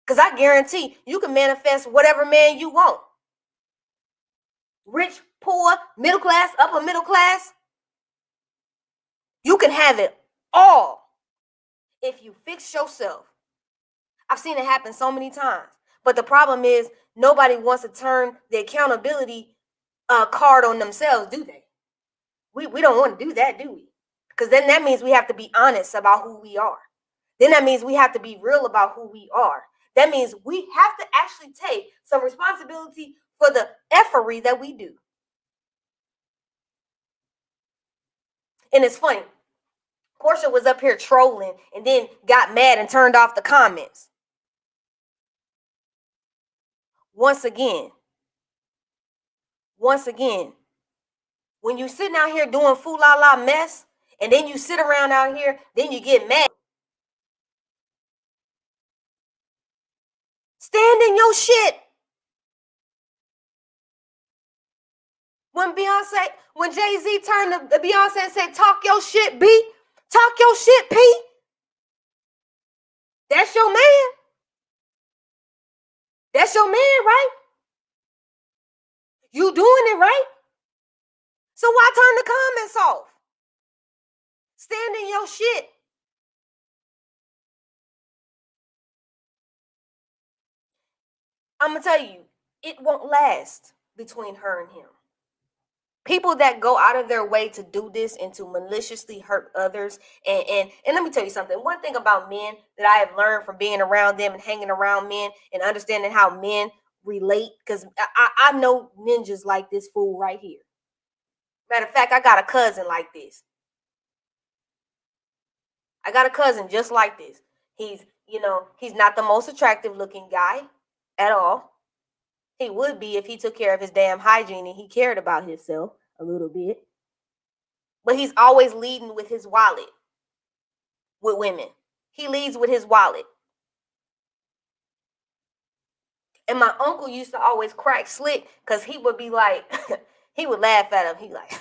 Because I guarantee you can manifest whatever man you want. Rich, poor, middle class, upper middle class. You can have it all if you fix yourself. I've seen it happen so many times. But the problem is nobody wants to turn the accountability card on themselves, do they? We don't want to do that, do we? Because then that means we have to be honest about who we are. Then that means we have to be real about who we are. That means we have to actually take some responsibility for the effery that we do. And it's funny. Portia was up here trolling and then got mad and turned off the comments. Once again, when you sitting out here doing fool-la-la mess, and then you sit around out here, then you get mad. Stand in your shit. When Jay-Z turned to Beyonce and said, talk your shit, B. Talk your shit, P. That's your man. That's your man, right? You doing it right. So why turn the comments off? Stand in your shit. I'm going to tell you, it won't last between her and him. People that go out of their way to do this and to maliciously hurt others. And let me tell you something. One thing about men that I have learned from being around them and hanging around men and understanding how men relate, because I know ninjas like this fool right here. Matter of fact, I got a cousin like this. I got a cousin just like this. He's not the most attractive looking guy at all. He would be if he took care of his damn hygiene and he cared about himself a little bit. But he's always leading with his wallet with women. He leads with his wallet. And my uncle used to always crack slick because he would be like, he would laugh at him. He like,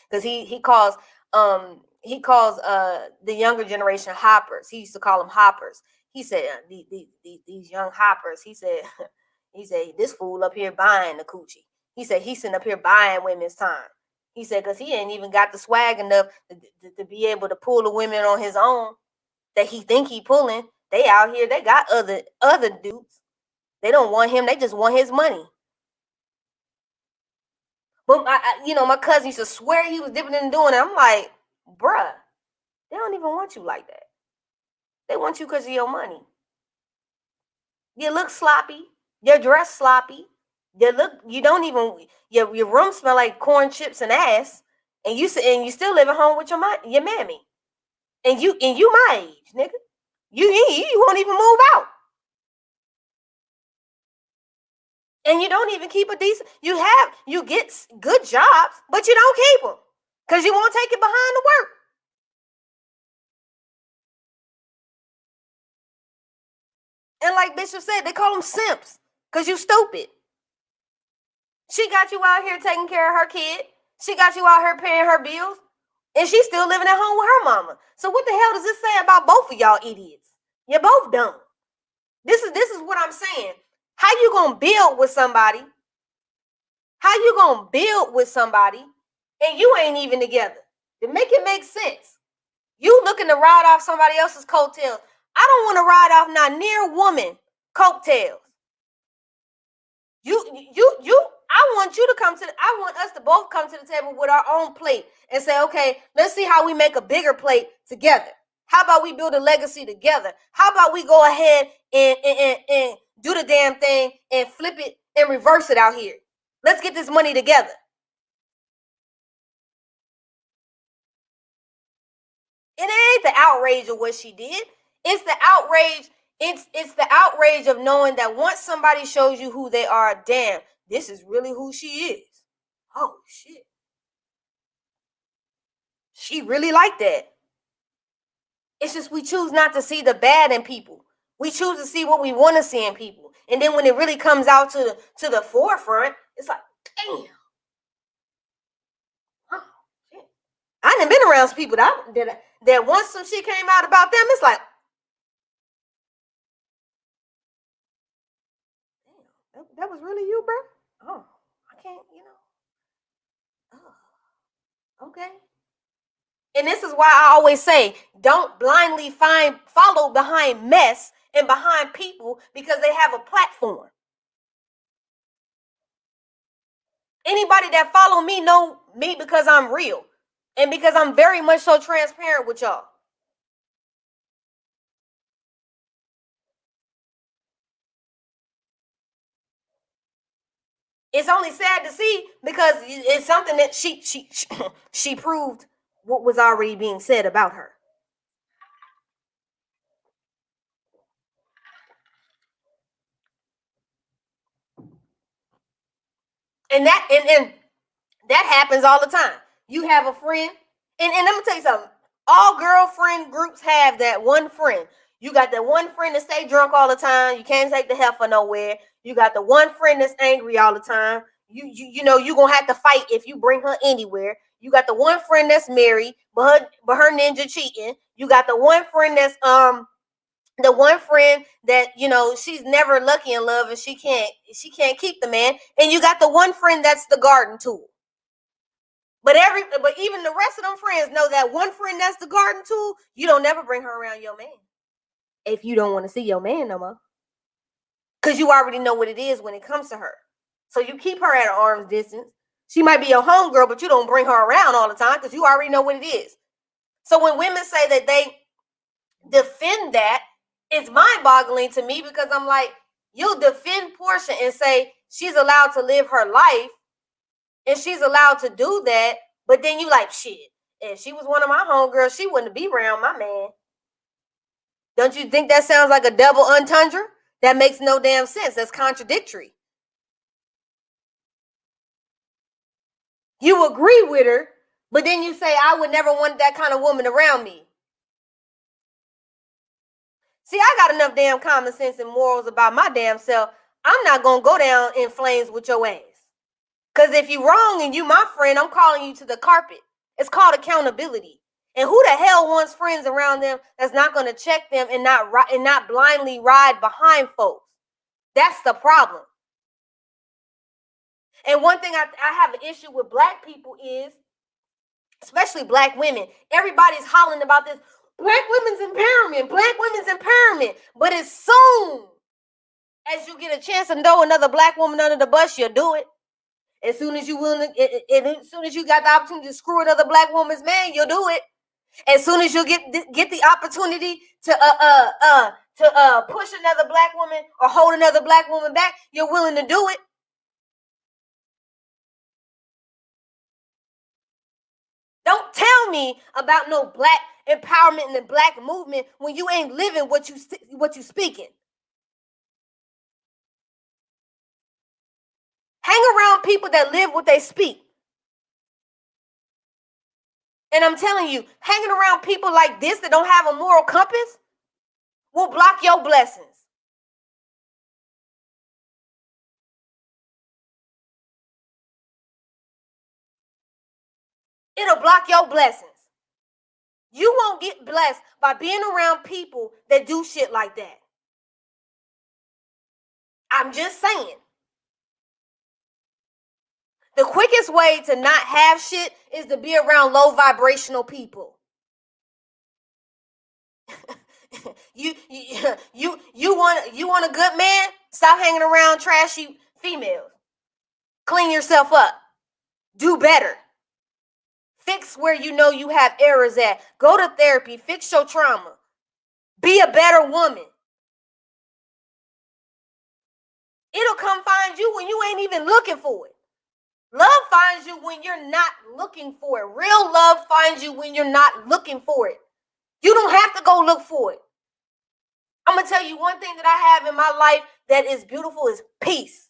because he calls the younger generation hoppers. He used to call them hoppers. He said, these young hoppers, he said, this fool up here buying the coochie. He said, he's sitting up here buying women's time. He said, because he ain't even got the swag enough to be able to pull the women on his own that he think he pulling. They out here, they got other dudes. They don't want him. They just want his money. But my cousin used to swear he was dipping and doing it. I'm like, bruh, they don't even want you like that. They want you because of your money. You look sloppy. Your dress sloppy. Your room smell like corn chips and ass. And you still live at home with your mammy. And you my age, nigga. You won't even move out. And you don't even keep a decent. You get good jobs, but you don't keep them because you won't take it behind the work. And like Bishop said, they call them simps because you stupid. She got you out here taking care of her kid. She got you out here paying her bills. And she's still living at home with her mama. So what the hell does this say about both of y'all idiots? You're both dumb. This is what I'm saying. How you gonna build with somebody? How you gonna build with somebody and you ain't even together? To make it make sense. You looking to ride off somebody else's coattails. I don't want to ride off not near woman coattails. I want you to I want us to both come to the table with our own plate and say, okay, let's see how we make a bigger plate together. How about we build a legacy together? How about we go ahead and do the damn thing and flip it and reverse it out here? Let's get this money together. It ain't the outrage of what she did. It's the outrage. It's the outrage of knowing that once somebody shows you who they are, damn, this is really who she is. Oh shit. She really like that. It's just we choose not to see the bad in people. We choose to see what we want to see in people. And then when it really comes out to the forefront, it's like, damn. Oh, shit. I done been around some people that once some shit came out about them, it's like, damn, that was really you, bro? Oh, I can't, Oh, okay. And this is why I always say, don't blindly follow behind mess and behind people because they have a platform. Anybody that follow me know me because I'm real and because I'm very much so transparent with y'all. It's only sad to see because it's something that she proved what was already being said about her. And that happens all the time. You have a friend, and let me tell you something. All girlfriend groups have that one friend. You got that one friend that stay drunk all the time. You can't take the heifer nowhere. You got the one friend that's angry all the time. You know you gonna have to fight if you bring her anywhere. You got the one friend that's married, but her ninja cheating. You got the one friend that's the one friend that she's never lucky in love and she can't keep the man, and you got the one friend that's the garden tool. But even the rest of them friends know that one friend that's the garden tool, you don't never bring her around your man if you don't want to see your man no more, because you already know what it is when it comes to her. So you keep her at an arm's distance. She might be your homegirl, but you don't bring her around all the time because you already know what it is. So when women say that they defend that, it's mind-boggling to me because I'm like, you'll defend Portia and say she's allowed to live her life and she's allowed to do that, but then you like, shit, if she was one of my homegirls, she wouldn't be around my man. Don't you think that sounds like a double entendre? That makes no damn sense. That's contradictory. You agree with her, but then you say, I would never want that kind of woman around me. See, I got enough damn common sense and morals about my damn self. I'm not going to go down in flames with your ass. Because if you wrong and you my friend, I'm calling you to the carpet. It's called accountability. And who the hell wants friends around them that's not going to check them and not blindly ride behind folks? That's the problem. And one thing I have an issue with black people is, especially black women, everybody's hollering about this black women's empowerment, black women's empowerment. But as soon as you get a chance to throw another black woman under the bus, you'll do it. As soon as you as soon as you got the opportunity to screw another black woman's man, you'll do it. As soon as you get the opportunity to push another black woman or hold another black woman back, you're willing to do it. Don't tell me about no black empowerment and the black movement when you ain't living what you speaking. Hang around people that live what they speak. And I'm telling you, hanging around people like this that don't have a moral compass will block your blessings. It'll block your blessings. You won't get blessed by being around people that do shit like that. I'm just saying. The quickest way to not have shit is to be around low vibrational people. you want a good man? Stop hanging around trashy females. Clean yourself up. Do better. Fix where you know you have errors at. Go to therapy. Fix your trauma. Be a better woman. It'll come find you when you ain't even looking for it. Love finds you when you're not looking for it. Real love finds you when you're not looking for it. You don't have to go look for it. I'm going to tell you one thing that I have in my life that is beautiful is peace.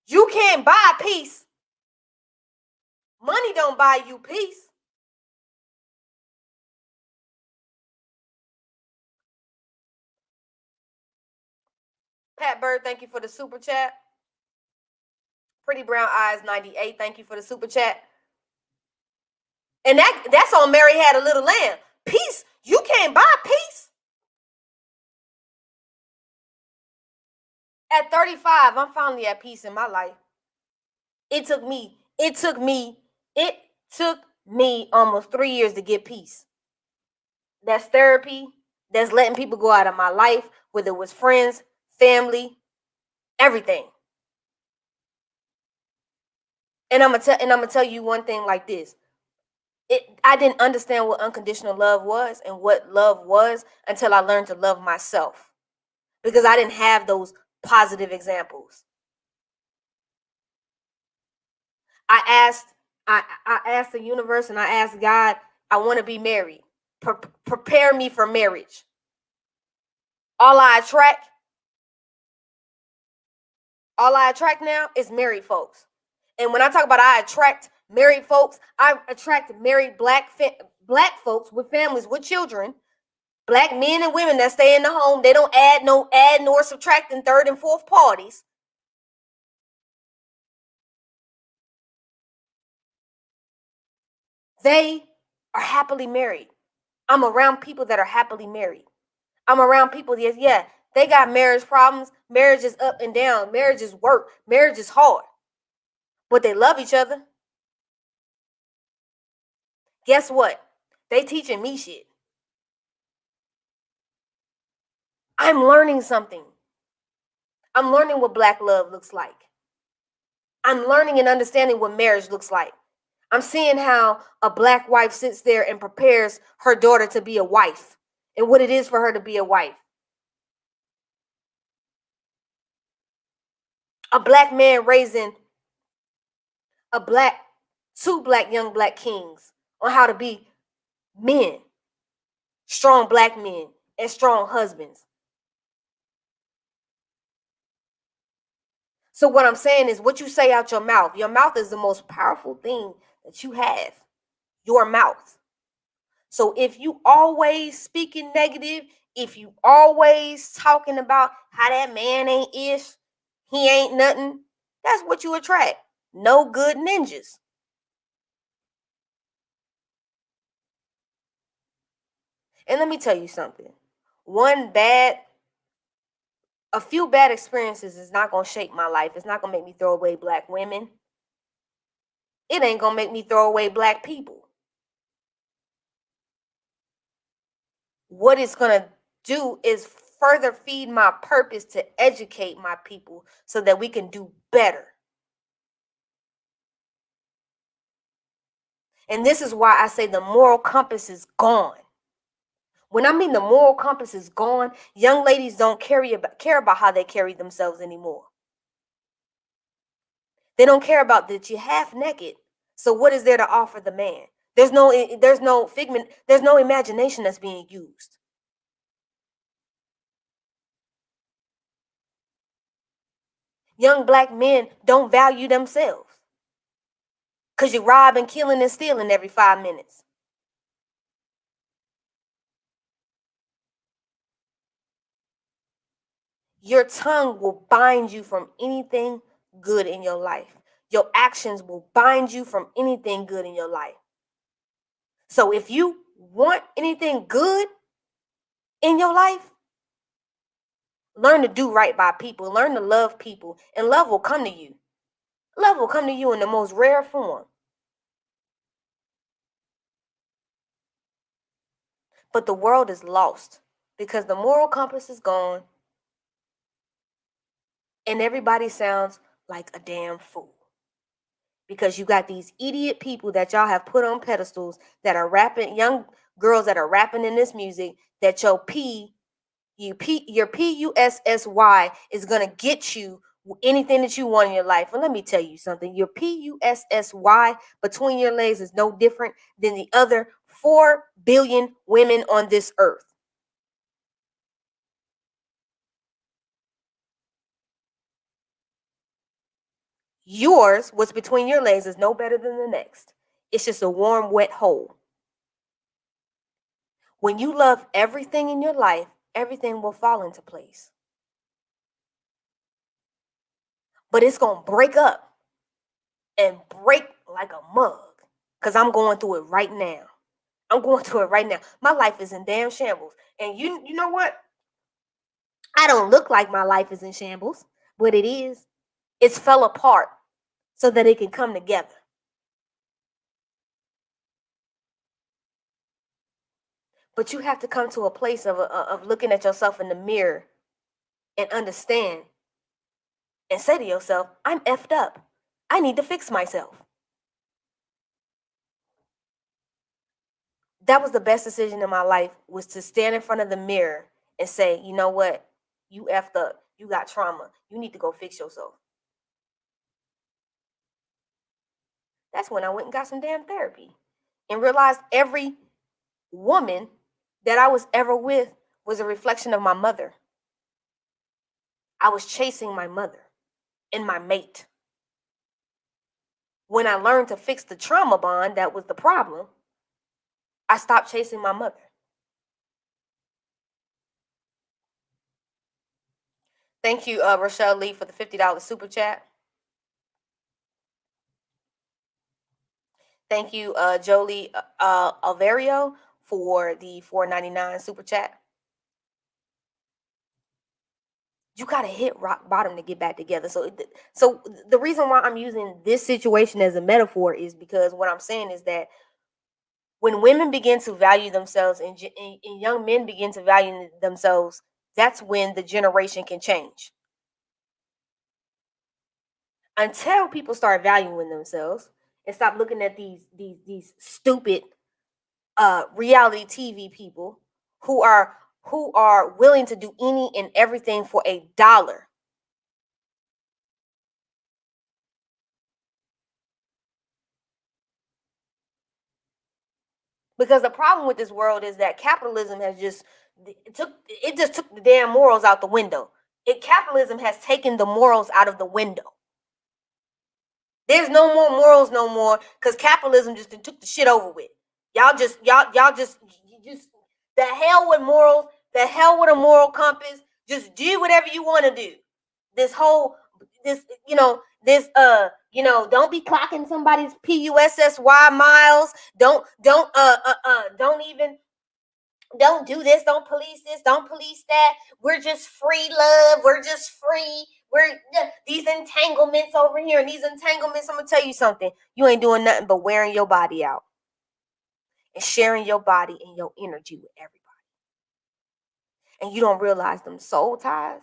You can't buy peace. Money don't buy you peace. Pat Bird, thank you for the super chat. Pretty Brown Eyes 98, thank you for the super chat. And that's on Mary Had a Little Lamb. Peace. You can't buy peace. At 35, I'm finally at peace in my life. It took me almost 3 years to get peace. That's therapy. That's letting people go out of my life, whether it was friends, family, everything. And I'm gonna tell you one thing like this. I didn't understand what unconditional love was and what love was until I learned to love myself, because I didn't have those positive examples. I asked the universe and I asked God, I want to be married. Prepare me for marriage. All I attract now is married folks. And when I talk about I attract married folks, I attract married black folks with families, with children, black men and women that stay in the home. They don't add nor subtract in third and fourth parties. They are happily married. I'm around people that are happily married. I'm around people that, yeah, they got marriage problems. Marriage is up and down. Marriage is work. Marriage is hard. But they love each other. Guess what? They teaching me shit. I'm learning something. I'm learning what black love looks like. I'm learning and understanding what marriage looks like. I'm seeing how a black wife sits there and prepares her daughter to be a wife and what it is for her to be a wife. A black man raising two young black kings on how to be men, strong black men and strong husbands. So what I'm saying is, what you say out your mouth is the most powerful thing that you have, your mouth. So if you always speaking negative, if you always talking about how that man ain't ish, he ain't nothing, that's what you attract. No good ninjas. And let me tell you something. A few bad experiences is not going to shape my life. It's not going to make me throw away black women. It ain't going to make me throw away black people. What it's going to do is further feed my purpose to educate my people so that we can do better. And this is why I say the moral compass is gone. When I mean the moral compass is gone, young ladies don't care about how they carry themselves anymore. They don't care about that you're half naked. So what is there to offer the man? There's no figment, there's no imagination that's being used. Young black men don't value themselves because you're robbing, killing, and stealing every 5 minutes. Your tongue will bind you from anything good in your life. Your actions will bind you from anything good in your life. So if you want anything good in your life, Learn to do right by people. Learn to love people. And love will come to you. Love will come to you in the most rare form. But the world is lost because the moral compass is gone and everybody sounds like a damn fool. Because you got these idiot people that y'all have put on pedestals that are rapping, young girls that are rapping in this music, that your PUSSY is gonna get you anything that you want in your life. And let me tell you something, your PUSSY between your legs is no different than the other 4 billion women on this earth. Yours, what's between your legs, is no better than the next. It's just a warm, wet hole. When you love everything in your life, everything will fall into place. But it's going to break up and break like a mug because I'm going through it right now. I'm going through it right now. My life is in damn shambles. And you know what? I don't look like my life is in shambles, but it is. It's fell apart so that it can come together. But you have to come to a place of looking at yourself in the mirror and understand and say to yourself, I'm effed up. I need to fix myself. That was the best decision in my life, was to stand in front of the mirror and say, you know what? You effed up. You got trauma. You need to go fix yourself. That's when I went and got some damn therapy and realized every woman that I was ever with was a reflection of my mother. I was chasing my mother and my mate. When I learned to fix the trauma bond that was the problem, I stopped chasing my mother. Thank you, Rochelle Lee, for the $50 super chat. Thank you, Jolie Alvario, for the $4.99 super chat. You gotta hit rock bottom to get back together. So the reason why I'm using this situation as a metaphor is because what I'm saying is that when women begin to value themselves and young men begin to value themselves, that's when the generation can change. Until people start valuing themselves and stop looking at these stupid reality TV people who are willing to do any and everything for $1. Because the problem with this world is that capitalism has just took the damn morals out the window. Capitalism has taken the morals out of the window. There's no more morals no more because capitalism just took the shit over with. Y'all just the hell with morals, the hell with a moral compass. Just do whatever you want to do. This don't be clocking somebody's PUSSY miles. Don't do this, don't police this, don't police that. We're just free love. We're just free. These entanglements over here, and these entanglements, I'm gonna tell you something. You ain't doing nothing but wearing your body out and sharing your body and your energy with everybody. And you don't realize them soul ties.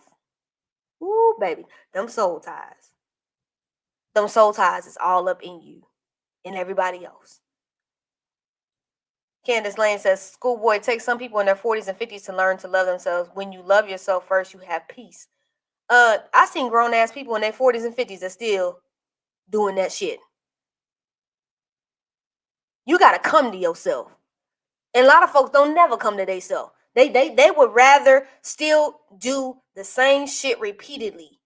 Ooh, baby, them soul ties. Them soul ties is all up in you and everybody else. Candace Lane says, schoolboy, takes some people in their 40s and 50s to learn to love themselves. When you love yourself first, you have peace. I seen grown ass people in their 40s and 50s that still doing that shit. You gotta come to yourself. And a lot of folks don't never come to themselves. They would rather still do the same shit repeatedly.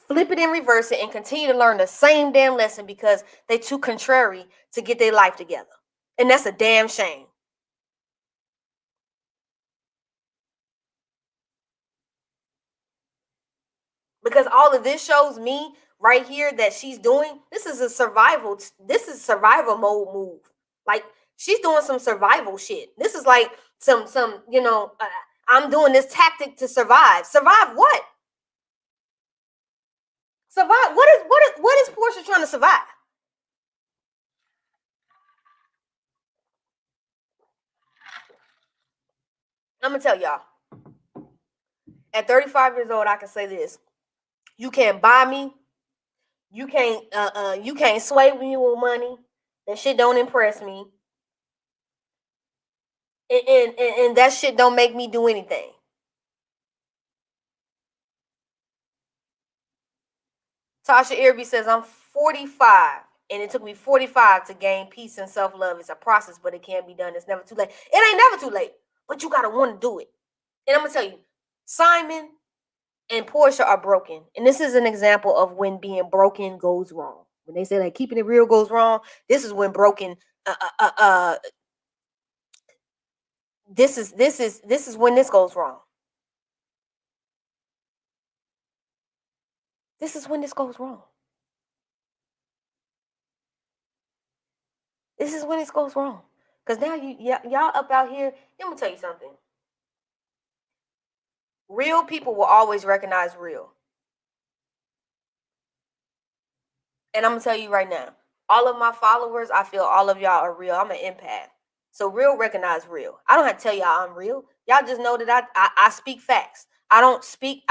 Flip it and reverse it and continue to learn the same damn lesson because they too contrary to get their life together. And that's a damn shame. Because all of this shows me right here that she's doing, this is survival mode move. Like, she's doing some survival shit. This is like some I'm doing this tactic to survive. Survive what? Survive. What is Portia trying to survive? I'm gonna tell y'all. At 35 years old, I can say this: you can't buy me. You can't sway me with money. That shit don't impress me. And that shit don't make me do anything. Tasha Irby says, I'm 45, and it took me 45 to gain peace and self-love. It's a process, but it can be done. It's never too late. It ain't never too late, but you got to want to do it. And I'm going to tell you, Simon and Portia are broken. And this is an example of when being broken goes wrong. When they say that keeping it real goes wrong, this is when broken, this is when this goes wrong. This is when this goes wrong. This is when this goes wrong. Because now y'all up out here, let me tell you something. Real people will always recognize real. And I'm going to tell you right now, all of my followers, I feel all of y'all are real. I'm an empath. So real recognize real. I don't have to tell y'all I'm real. Y'all just know that I speak facts. I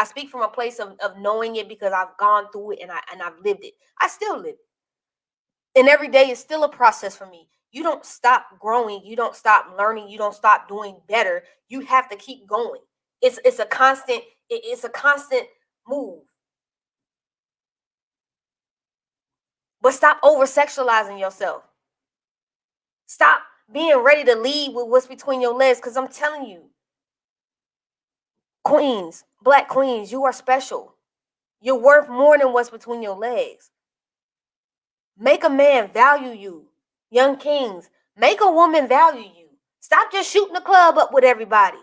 speak from a place of knowing it because I've gone through it and I've lived it. I still live it. And every day is still a process for me. You don't stop growing. You don't stop learning. You don't stop doing better. You have to keep going. It's a constant move. But stop over-sexualizing yourself. Stop being ready to lead with what's between your legs, because I'm telling you, queens, black queens, you are special. You're worth more than what's between your legs. Make a man value you. Young kings, make a woman value you. Stop just shooting the club up with everybody.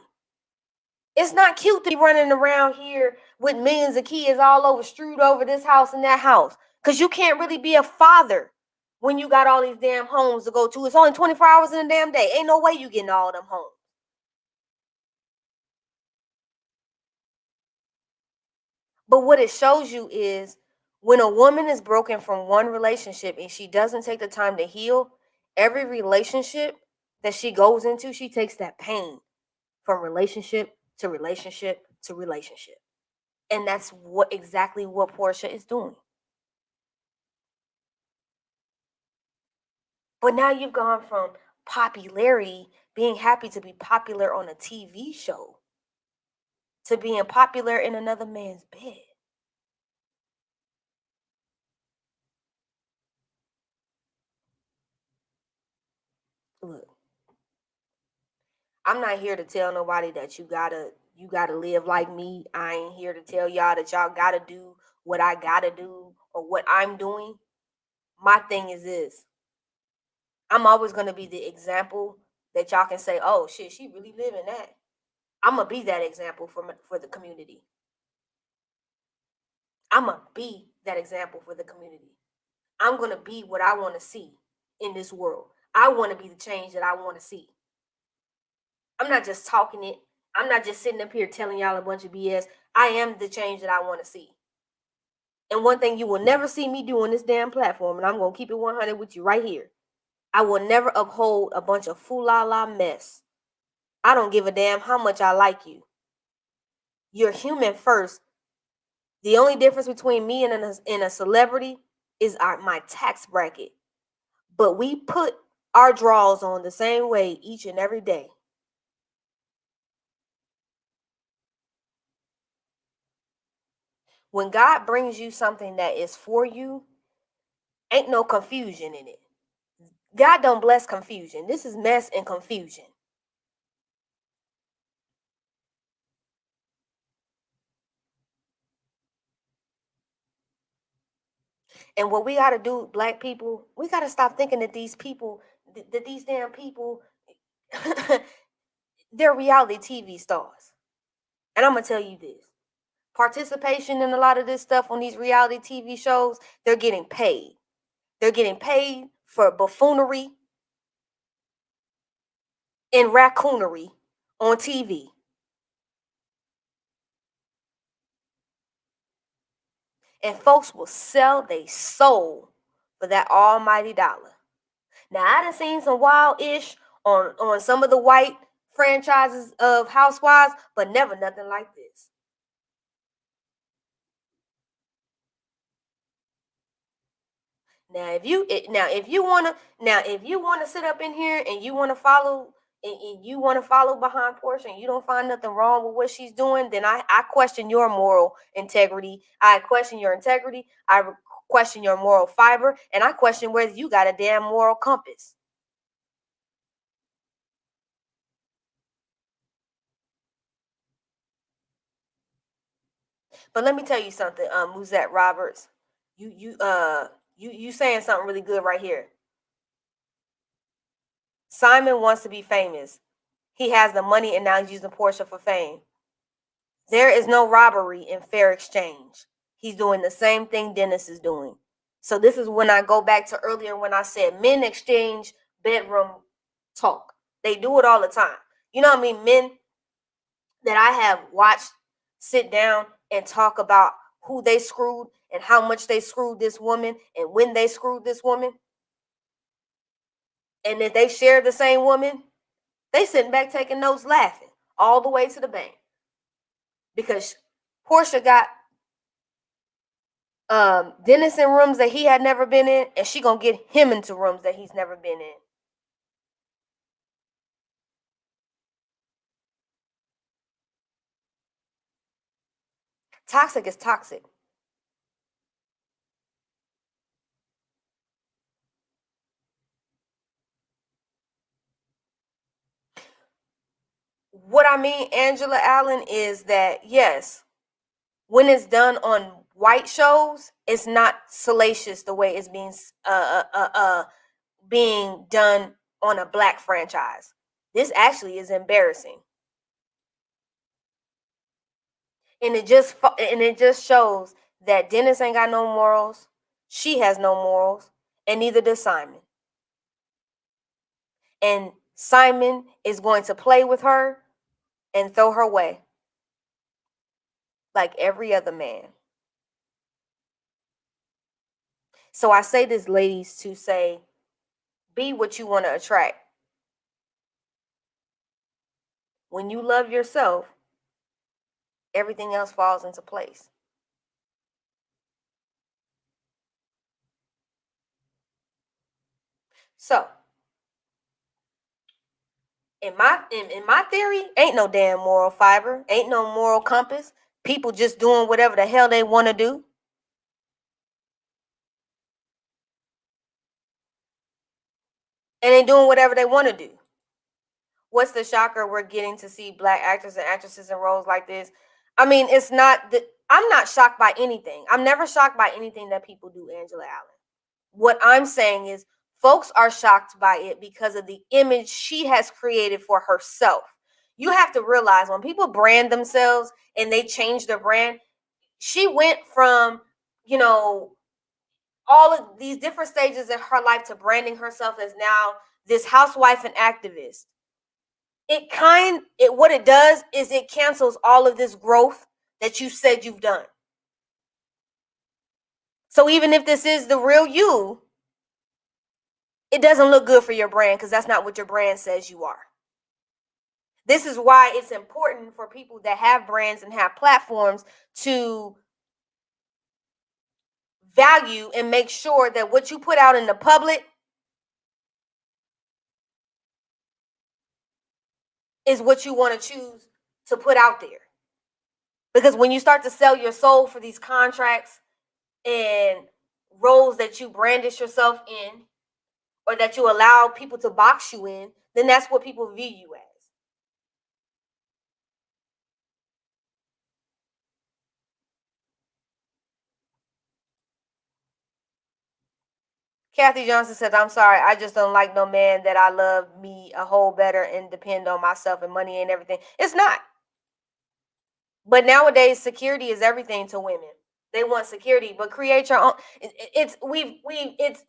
It's not cute to be running around here with millions of kids all over, strewed over this house and that house, because you can't really be a father when you got all these damn homes to go to. It's only 24 hours in a damn day. Ain't no way you getting all them homes. But what it shows you is when a woman is broken from one relationship and she doesn't take the time to heal, every relationship that she goes into, she takes that pain from relationship to relationship to relationship. And that's exactly what Portia is doing. But now you've gone from popularity, being happy to be popular on a TV show, to being popular in another man's bed. Look, I'm not here to tell nobody that you gotta live like me. I ain't here to tell y'all that y'all gotta do what I gotta do or what I'm doing. My thing is this: I'm always gonna be the example that y'all can say, "Oh shit, she really living that." I'm gonna be that example for the community. I'm gonna be that example for the community. I'm gonna be what I want to see in this world. I want to be the change that I want to see. I'm not just talking it. I'm not just sitting up here telling y'all a bunch of BS. I am the change that I want to see. And one thing you will never see me do on this damn platform, and I'm going to keep it 100 with you right here, I will never uphold a bunch of fool-la-la mess. I don't give a damn how much I like you. You're human first. The only difference between me and a celebrity is my tax bracket. But we put our draws on the same way each and every day. When God brings you something that is for you, ain't no confusion in it. God don't bless confusion. This is mess and confusion. And what we got to do, black people, we got to stop thinking that these damn people, they're reality TV stars. And I'm going to tell you this. Participation in a lot of this stuff on these reality TV shows, they're getting paid. They're getting paid for buffoonery and raccoonery on TV. And folks will sell their soul for that almighty dollar. Now, I done seen some wild-ish on some of the white franchises of housewives, but never nothing like this. Now, if you wanna sit up in here and you wanna follow and you want to follow behind Portia and you don't find nothing wrong with what she's doing, then I question your moral integrity. I question your integrity. I question your moral fiber, and I question whether you got a damn moral compass. But let me tell you something, Musette Roberts. You saying something really good right here. Simon wants to be famous. He has the money and now he's using Portia for fame. There is no robbery in fair exchange. He's doing the same thing Dennis is doing. So this is when I go back to earlier when I said men exchange bedroom talk. They do it all the time. You know what I mean? Men that I have watched sit down and talk about who they screwed and how much they screwed this woman and when they screwed this woman. And if they share the same woman, they sitting back taking notes laughing all the way to the bank. Because Portia got Dennis in rooms that he had never been in, and she gonna get him into rooms that he's never been in. Toxic is toxic. What I mean, Angela Allen, is that yes, when it's done on white shows, it's not salacious the way it's being done on a black franchise. This actually is embarrassing. And it just shows that Dennis ain't got no morals, she has no morals, and neither does Simon. And Simon is going to play with her and throw her away like every other man. So I say this, ladies, to say, be what you want to attract. When you love yourself, everything else falls into place. So, in my theory, ain't no damn moral fiber, ain't no moral compass. People just doing whatever the hell they want to do. And they doing whatever they want to do. What's the shocker? We're getting to see black actors and actresses in roles like this. I mean, it's not that I'm not shocked by anything. I'm never shocked by anything that people do, Angela Allen. What I'm saying is folks are shocked by it because of the image she has created for herself. You have to realize when people brand themselves and they change their brand, she went from, all of these different stages in her life to branding herself as now this housewife and activist. What it does is it cancels all of this growth that you said you've done. So even if this is the real you, it doesn't look good for your brand because that's not what your brand says you are. This is why it's important for people that have brands and have platforms to value and make sure that what you put out in the public is what you want to choose to put out there. Because when you start to sell your soul for these contracts and roles that you brandish yourself in, or that you allow people to box you in, then that's what people view you as. Kathy Johnson says, I'm sorry, I just don't like no man that I love me a whole better and depend on myself, and money ain't everything. It's not. But nowadays, security is everything to women. They want security, but create your own. It's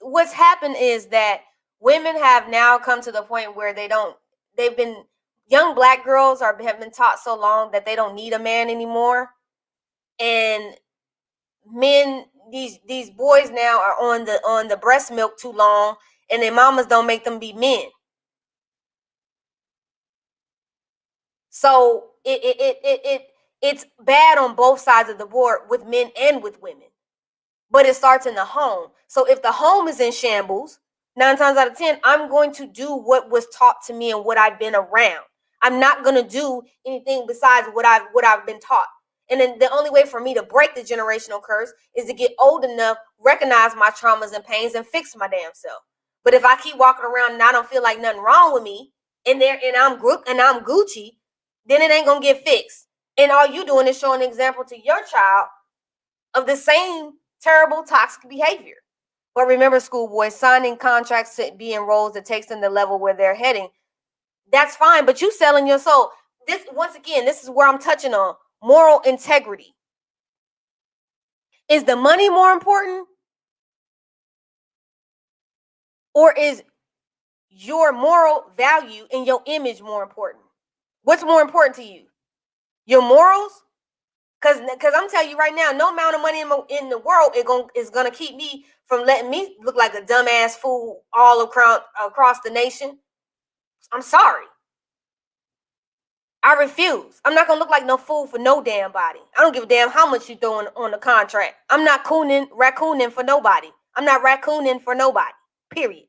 what's happened is that women have now come to the point where young black girls have been taught so long that they don't need a man anymore. And men, these boys now are on the breast milk too long, and their mamas don't make them be men. So it's bad on both sides of the board with men and with women. But it starts in the home. So if the home is in shambles, 9 times out of 10, I'm going to do what was taught to me and what I've been around. I'm not going to do anything besides what I've been taught. And then the only way for me to break the generational curse is to get old enough, recognize my traumas and pains, and fix my damn self. But if I keep walking around and I don't feel like nothing wrong with me, and I'm Gucci, then it ain't gonna get fixed. And all you doing is showing an example to your child of the same terrible, toxic behavior. But remember, schoolboys, signing contracts to be in roles that takes them to the level where they're heading. That's fine, but you selling your soul. This, once again, this is where I'm touching on moral integrity. Is the money more important? Or is your moral value and your image more important? What's more important to you? Your morals? Because I'm telling you right now, no amount of money in the world is gonna keep me from letting me look like a dumbass fool all across the nation. I'm sorry. I refuse. I'm not gonna look like no fool for no damn body. I don't give a damn how much you throwing on the contract. I'm not raccooning for nobody. I'm not raccooning for nobody. Period.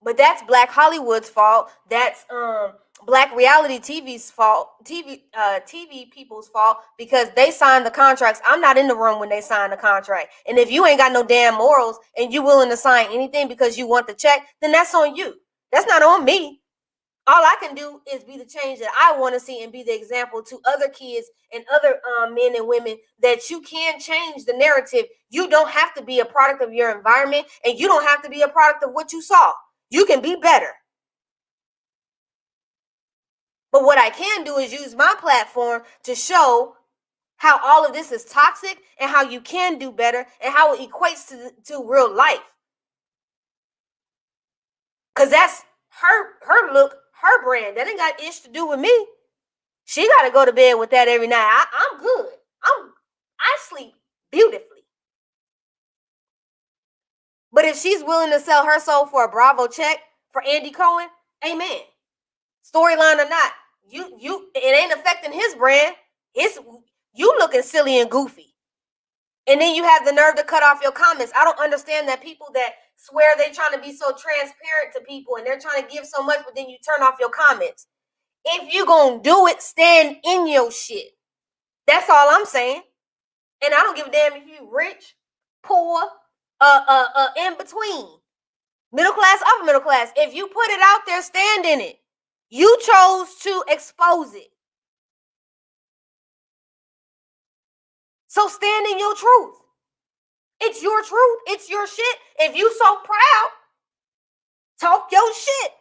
But that's Black Hollywood's fault. That's Black reality TV's fault. TV people's fault, because they signed the contracts. I'm not in the room when they signed the contract. And if you ain't got no damn morals and you willing to sign anything because you want the check, then that's on you. That's not on me. All I can do is be the change that I want to see and be the example to other kids and other men and women that you can change the narrative. You don't have to be a product of your environment, and you don't have to be a product of what you saw. You can be better. But what I can do is use my platform to show how all of this is toxic and how you can do better and how it equates to real life. Because that's her look, her brand. That ain't got ish to do with me. She got to go to bed with that every night. I'm good. I sleep beautifully. But if she's willing to sell her soul for a Bravo check for Andy Cohen, amen. Storyline or not, it ain't affecting his brand. It's you looking silly and goofy. And then you have the nerve to cut off your comments. I don't understand that people that swear they're trying to be so transparent to people and they're trying to give so much, but then you turn off your comments. If you gonna do it, stand in your shit. That's all I'm saying. And I don't give a damn if you rich, poor, in between, middle class, upper middle class. If you put it out there, stand in it. You chose to expose it. So stand in your truth. It's your truth. It's your shit. If you so proud, talk your shit.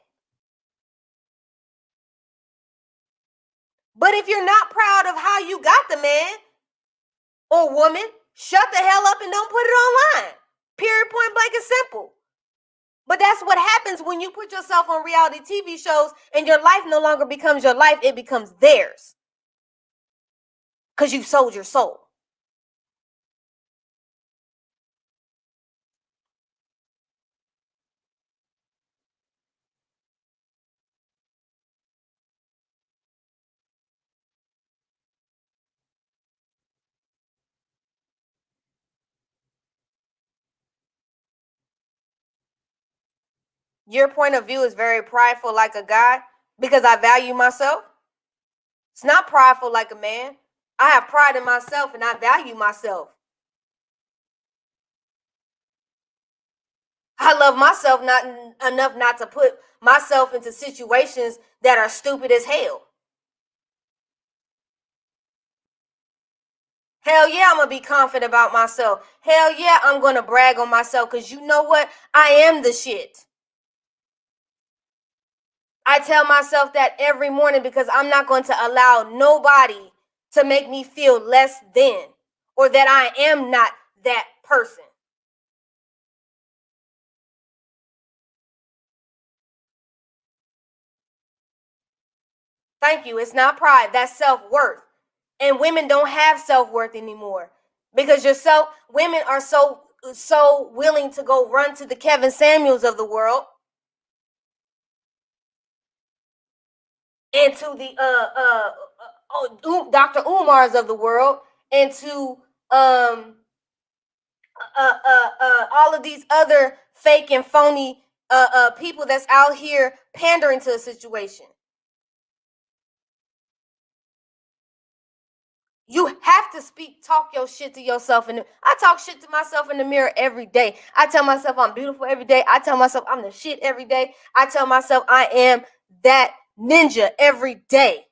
But if you're not proud of how you got the man or woman, shut the hell up and don't put it online. Period, point blank, and simple. But that's what happens when you put yourself on reality TV shows and your life no longer becomes your life, it becomes theirs. Because you sold your soul. Your point of view is very prideful like a guy because I value myself. It's not prideful like a man. I have pride in myself and I value myself. I love myself not enough not to put myself into situations that are stupid as hell. Hell yeah, I'm going to be confident about myself. Hell yeah, I'm going to brag on myself because you know what? I am the shit. I tell myself that every morning because I'm not going to allow nobody to make me feel less than or that I am not that person. Thank you. It's not pride. That's self-worth. And women don't have self-worth anymore because women are so willing to go run to the Kevin Samuels of the world and to the Dr. Umars of the world and to all of these other fake and phony people that's out here pandering to a situation. You have to talk your shit to yourself. And I talk shit to myself in the mirror every day. I tell myself I'm beautiful every day. I tell myself I'm the shit every day. I tell myself I am that ninja every day.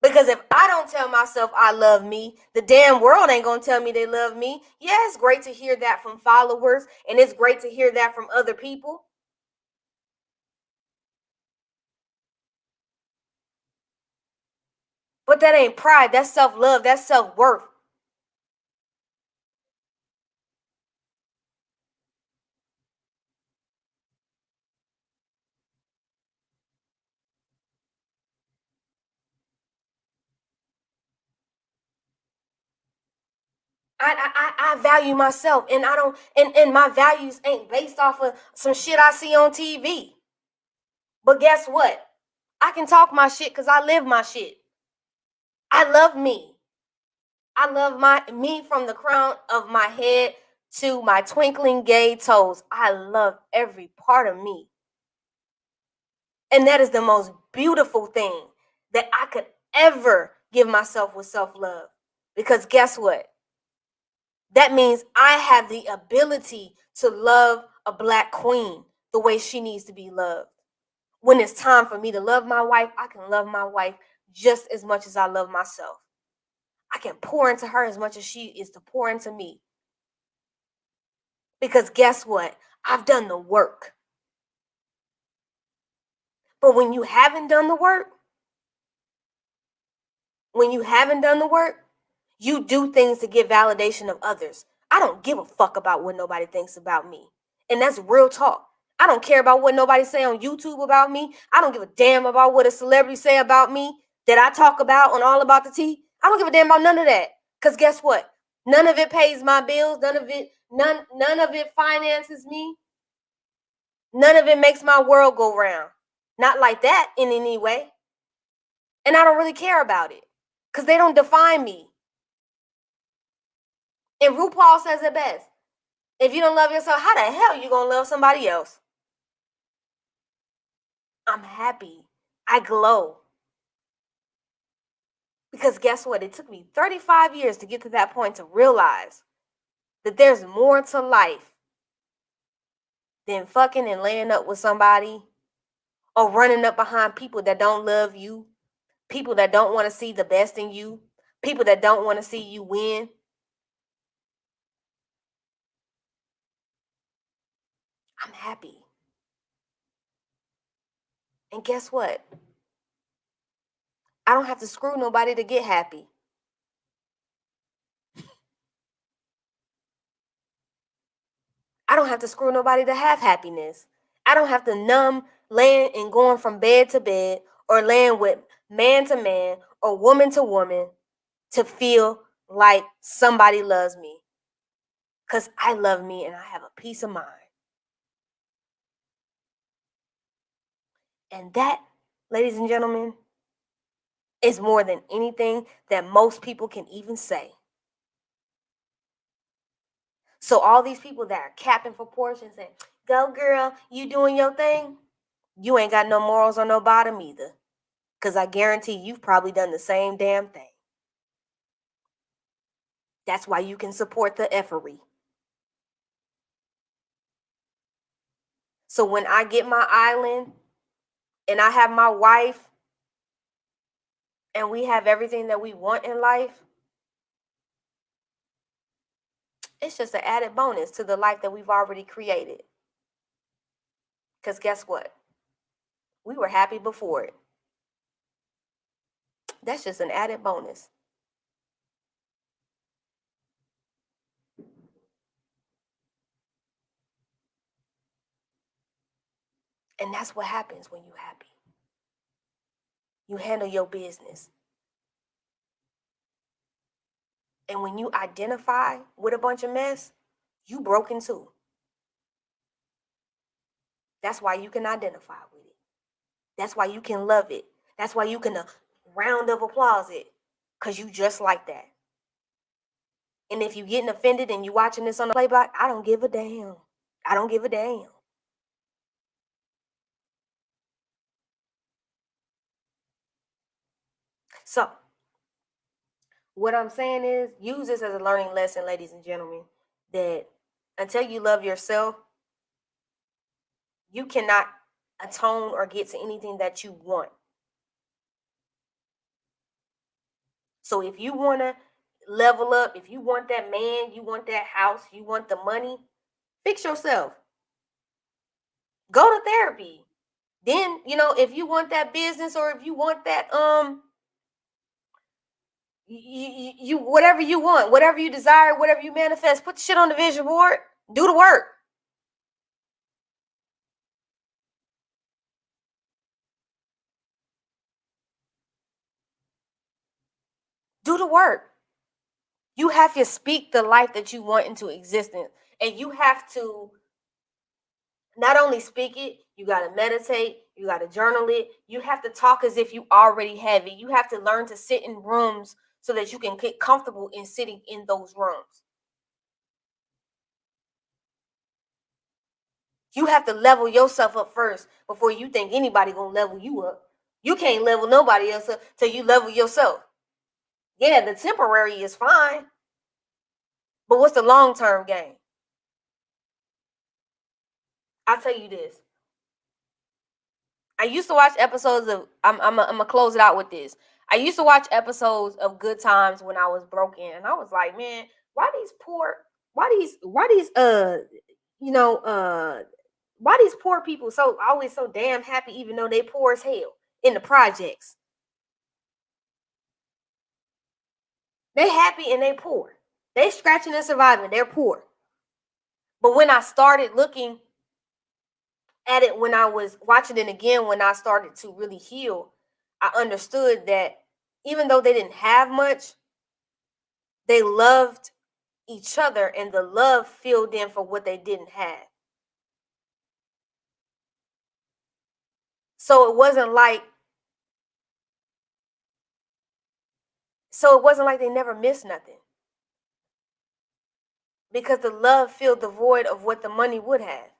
Because if I don't tell myself I love me, the damn world ain't going to tell me they love me. Yeah, it's great to hear that from followers, and it's great to hear that from other people. But that ain't pride. That's self-love. That's self-worth. I value myself, and I don't, and my values ain't based off of some shit I see on TV. But guess what? I can talk my shit because I live my shit. I love me. I love me from the crown of my head to my twinkling gay toes. I love every part of me. And that is the most beautiful thing that I could ever give myself with self-love. Because guess what? That means I have the ability to love a Black queen the way she needs to be loved. When it's time for me to love my wife, I can love my wife just as much as I love myself. I can pour into her as much as she is to pour into me. Because guess what? I've done the work. But when you haven't done the work, you do things to get validation of others. I don't give a fuck about what nobody thinks about me. And that's real talk. I don't care about what nobody say on YouTube about me. I don't give a damn about what a celebrity say about me that I talk about on All About the Tea. I don't give a damn about none of that. Because guess what? None of it pays my bills. None of it finances me. None of it makes my world go round. Not like that in any way. And I don't really care about it. Because they don't define me. And RuPaul says it best. If you don't love yourself, how the hell are you going to love somebody else? I'm happy. I glow. Because guess what? It took me 35 years to get to that point to realize that there's more to life than fucking and laying up with somebody or running up behind people that don't love you, people that don't want to see the best in you, people that don't want to see you win. I'm happy. And guess what? I don't have to screw nobody to get happy. I don't have to screw nobody to have happiness. I don't have to numb laying and going from bed to bed or laying with man to man or woman to woman to feel like somebody loves me. Because I love me and I have a peace of mind. And that, ladies and gentlemen, is more than anything that most people can even say. So all these people that are capping for portions and saying, go girl, you doing your thing, you ain't got no morals or no bottom either. Because I guarantee you've probably done the same damn thing. That's why you can support the effery. So when I get my island and I have my wife and we have everything that we want in life, it's just an added bonus to the life that we've already created. Because guess what? We were happy before it. That's just an added bonus. And that's what happens when you're happy. You handle your business. And when you identify with a bunch of mess, you broken too. That's why you can identify with it. That's why you can love it. That's why you can round of applause it. Because you just like that. And if you getting offended and you watching this on the playback, I don't give a damn. I don't give a damn. So, what I'm saying is, use this as a learning lesson, ladies and gentlemen, that until you love yourself, you cannot atone or get to anything that you want. So if you want to level up, if you want that man, you want that house, you want the money, fix yourself. Go to therapy. Then, if you want that business or if you want that you whatever you want, whatever you desire, whatever you manifest, put the shit on the vision board. Do the work. Do the work. You have to speak the life that you want into existence. And you have to not only speak it, you got to meditate, you got to journal it. You have to talk as if you already have it. You have to learn to sit in rooms so that you can get comfortable in sitting in those rooms. You have to level yourself up first before you think anybody gonna level you up. You can't level nobody else up till you level yourself. Yeah, the temporary is fine, but what's the long-term game? I'll tell you this. I used to watch episodes of I'm gonna close it out with this. I used to watch episodes of Good Times when I was broken, and I was like, man, why these why these poor people so always so damn happy even though they poor as hell in the projects? They happy and they poor. They scratching and surviving. They're poor. But when I started looking at it, when I was watching it again, when I started to really heal, I understood that even though they didn't have much, they loved each other and the love filled in for what they didn't have. So it wasn't like they never missed nothing. Because the love filled the void of what the money would have.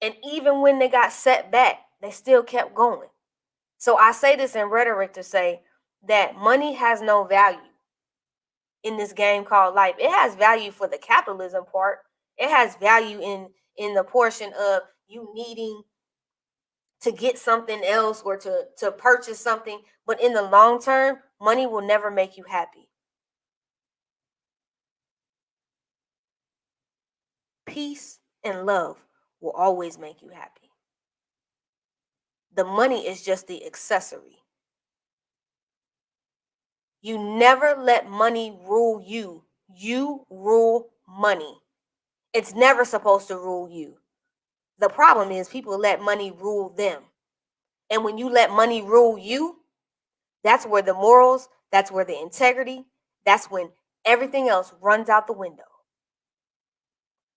And even when they got set back, they still kept going. So I say this in rhetoric to say that money has no value in this game called life. It has value for the capitalism part. It has value in the portion of you needing to get something else or to purchase something. But in the long term, money will never make you happy. Peace and love will always make you happy. The money is just the accessory. You never let money rule you. You rule money. It's never supposed to rule you. The problem is people let money rule them. And when you let money rule you, that's where the morals, that's where the integrity, that's when everything else runs out the window.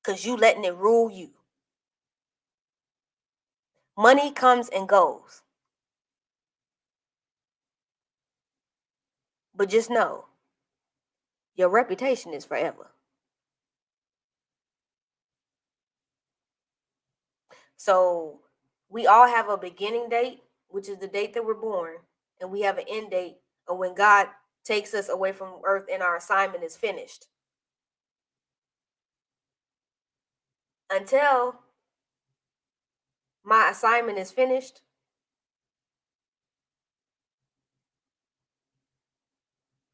Because you letting it rule you. Money comes and goes. But just know, your reputation is forever. So we all have a beginning date, which is the date that we're born, and we have an end date of when God takes us away from earth and our assignment is finished. Until my assignment is finished,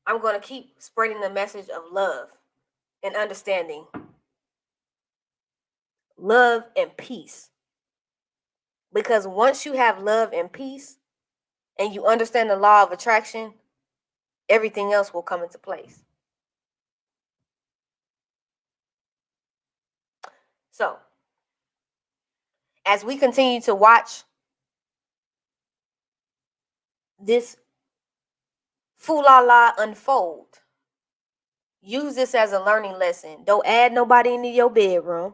I'm going to keep spreading the message of love and understanding. Love and peace. Because once you have love and peace and you understand the law of attraction, everything else will come into place. So, as we continue to watch this fool-la-la unfold, use this as a learning lesson. Don't add nobody into your bedroom.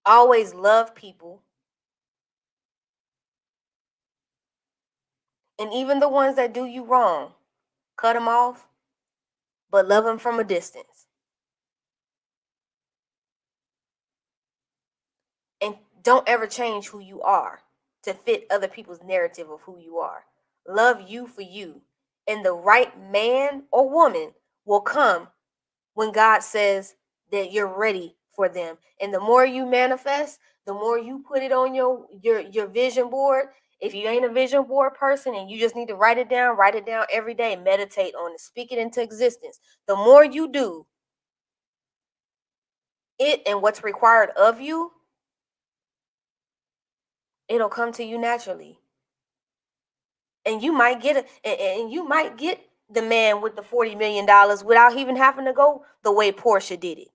Always love people. And even the ones that do you wrong, cut them off, but love them from a distance. And don't ever change who you are to fit other people's narrative of who you are. Love you for you. And the right man or woman will come when God says that you're ready for them. And the more you manifest, the more you put it on your vision board. If you ain't a vision board person and you just need to write it down every day, meditate on it, speak it into existence. The more you do it and what's required of you, it'll come to you naturally. And you might get the man with the $40 million without even having to go the way Portia did it.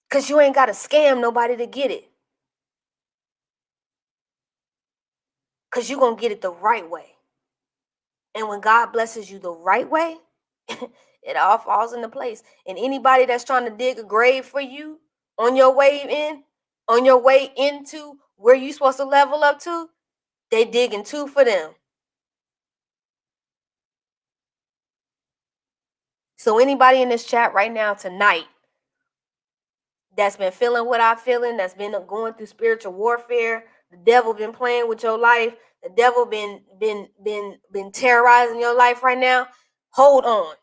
Because you ain't got to scam nobody to get it. Because you're going to get it the right way. And when God blesses you the right way, it all falls into place. And anybody that's trying to dig a grave for you on your way into where you're supposed to level up to, they digging two for them. So anybody in this chat right now tonight that's been feeling what I'm feeling, that's been going through spiritual warfare, the devil been playing with your life, the devil been terrorizing your life right now, hold on.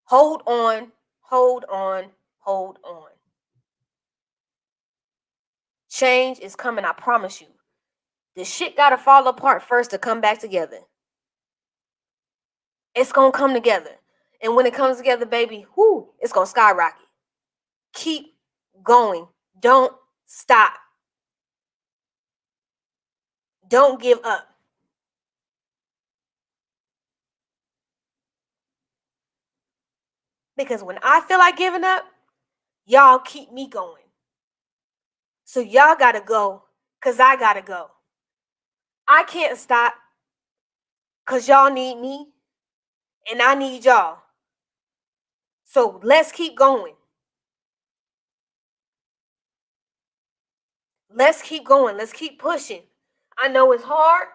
Hold on, hold on, hold on. Change is coming, I promise you. This shit gotta fall apart first to come back together. It's gonna come together. And when it comes together, baby, it's gonna skyrocket. Keep going. Don't stop. Don't give up. Because when I feel like giving up, y'all keep me going. So y'all gotta go, because I gotta go. I can't stop, because y'all need me, and I need y'all. So let's keep going. Let's keep going. Let's keep pushing. I know it's hard.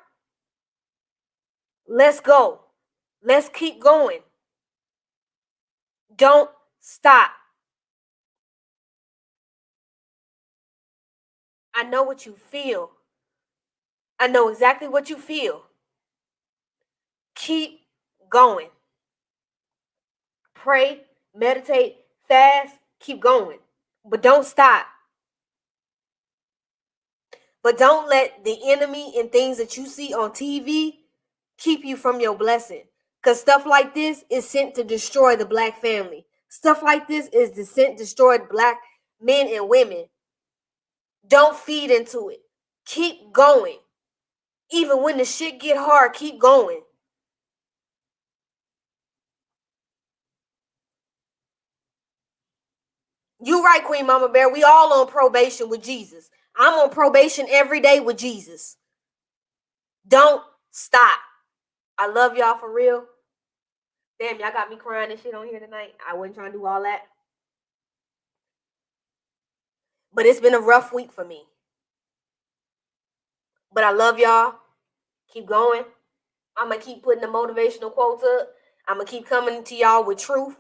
Let's go. Let's keep going. Don't stop. I know what you feel. I know exactly what you feel. Keep going. Pray, meditate, fast, keep going. But don't stop. But don't let the enemy and things that you see on TV keep you from your blessing. Because stuff like this is sent to destroy the black family. Stuff like this is sent to destroy black men and women. Don't feed into it. Keep going. Even when the shit get hard, keep going. You right, Queen Mama Bear. We all on probation with Jesus. I'm on probation every day with Jesus. Don't stop. I love y'all for real. Damn, y'all got me crying and shit on here tonight. I wasn't trying to do all that. But it's been a rough week for me. But I love y'all. Keep going. I'm going to keep putting the motivational quotes up. I'm going to keep coming to y'all with truth.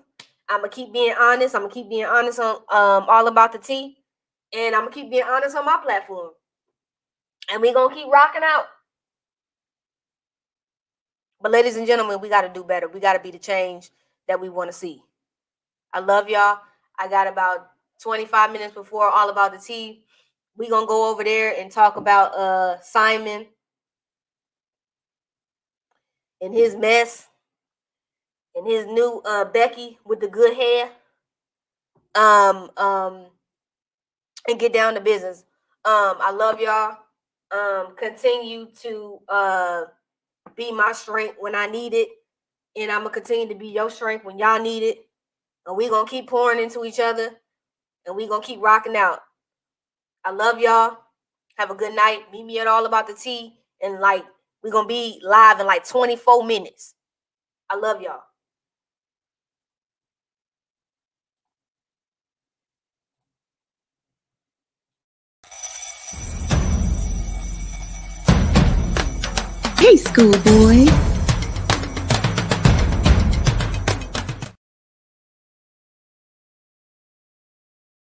I'm going to keep being honest. I'm going to keep being honest on all about the tea. And I'm going to keep being honest on my platform. And we're going to keep rocking out. But ladies and gentlemen, we got to do better. We got to be the change that we want to see. I love y'all. I got about 25 minutes before all about the tea. We're going to go over there and talk about Simon and his mess and his new Becky with the good hair. And get down to business. I love y'all. Continue to be my strength when I need it And I'm going to continue to be your strength when y'all need it. And we're going to keep pouring into each other. And we're going to keep rocking out. I love y'all. Have a good night. Meet me at All About the Tea. And like, we're going to be live in like 24 minutes. I love y'all. Hey, schoolboy.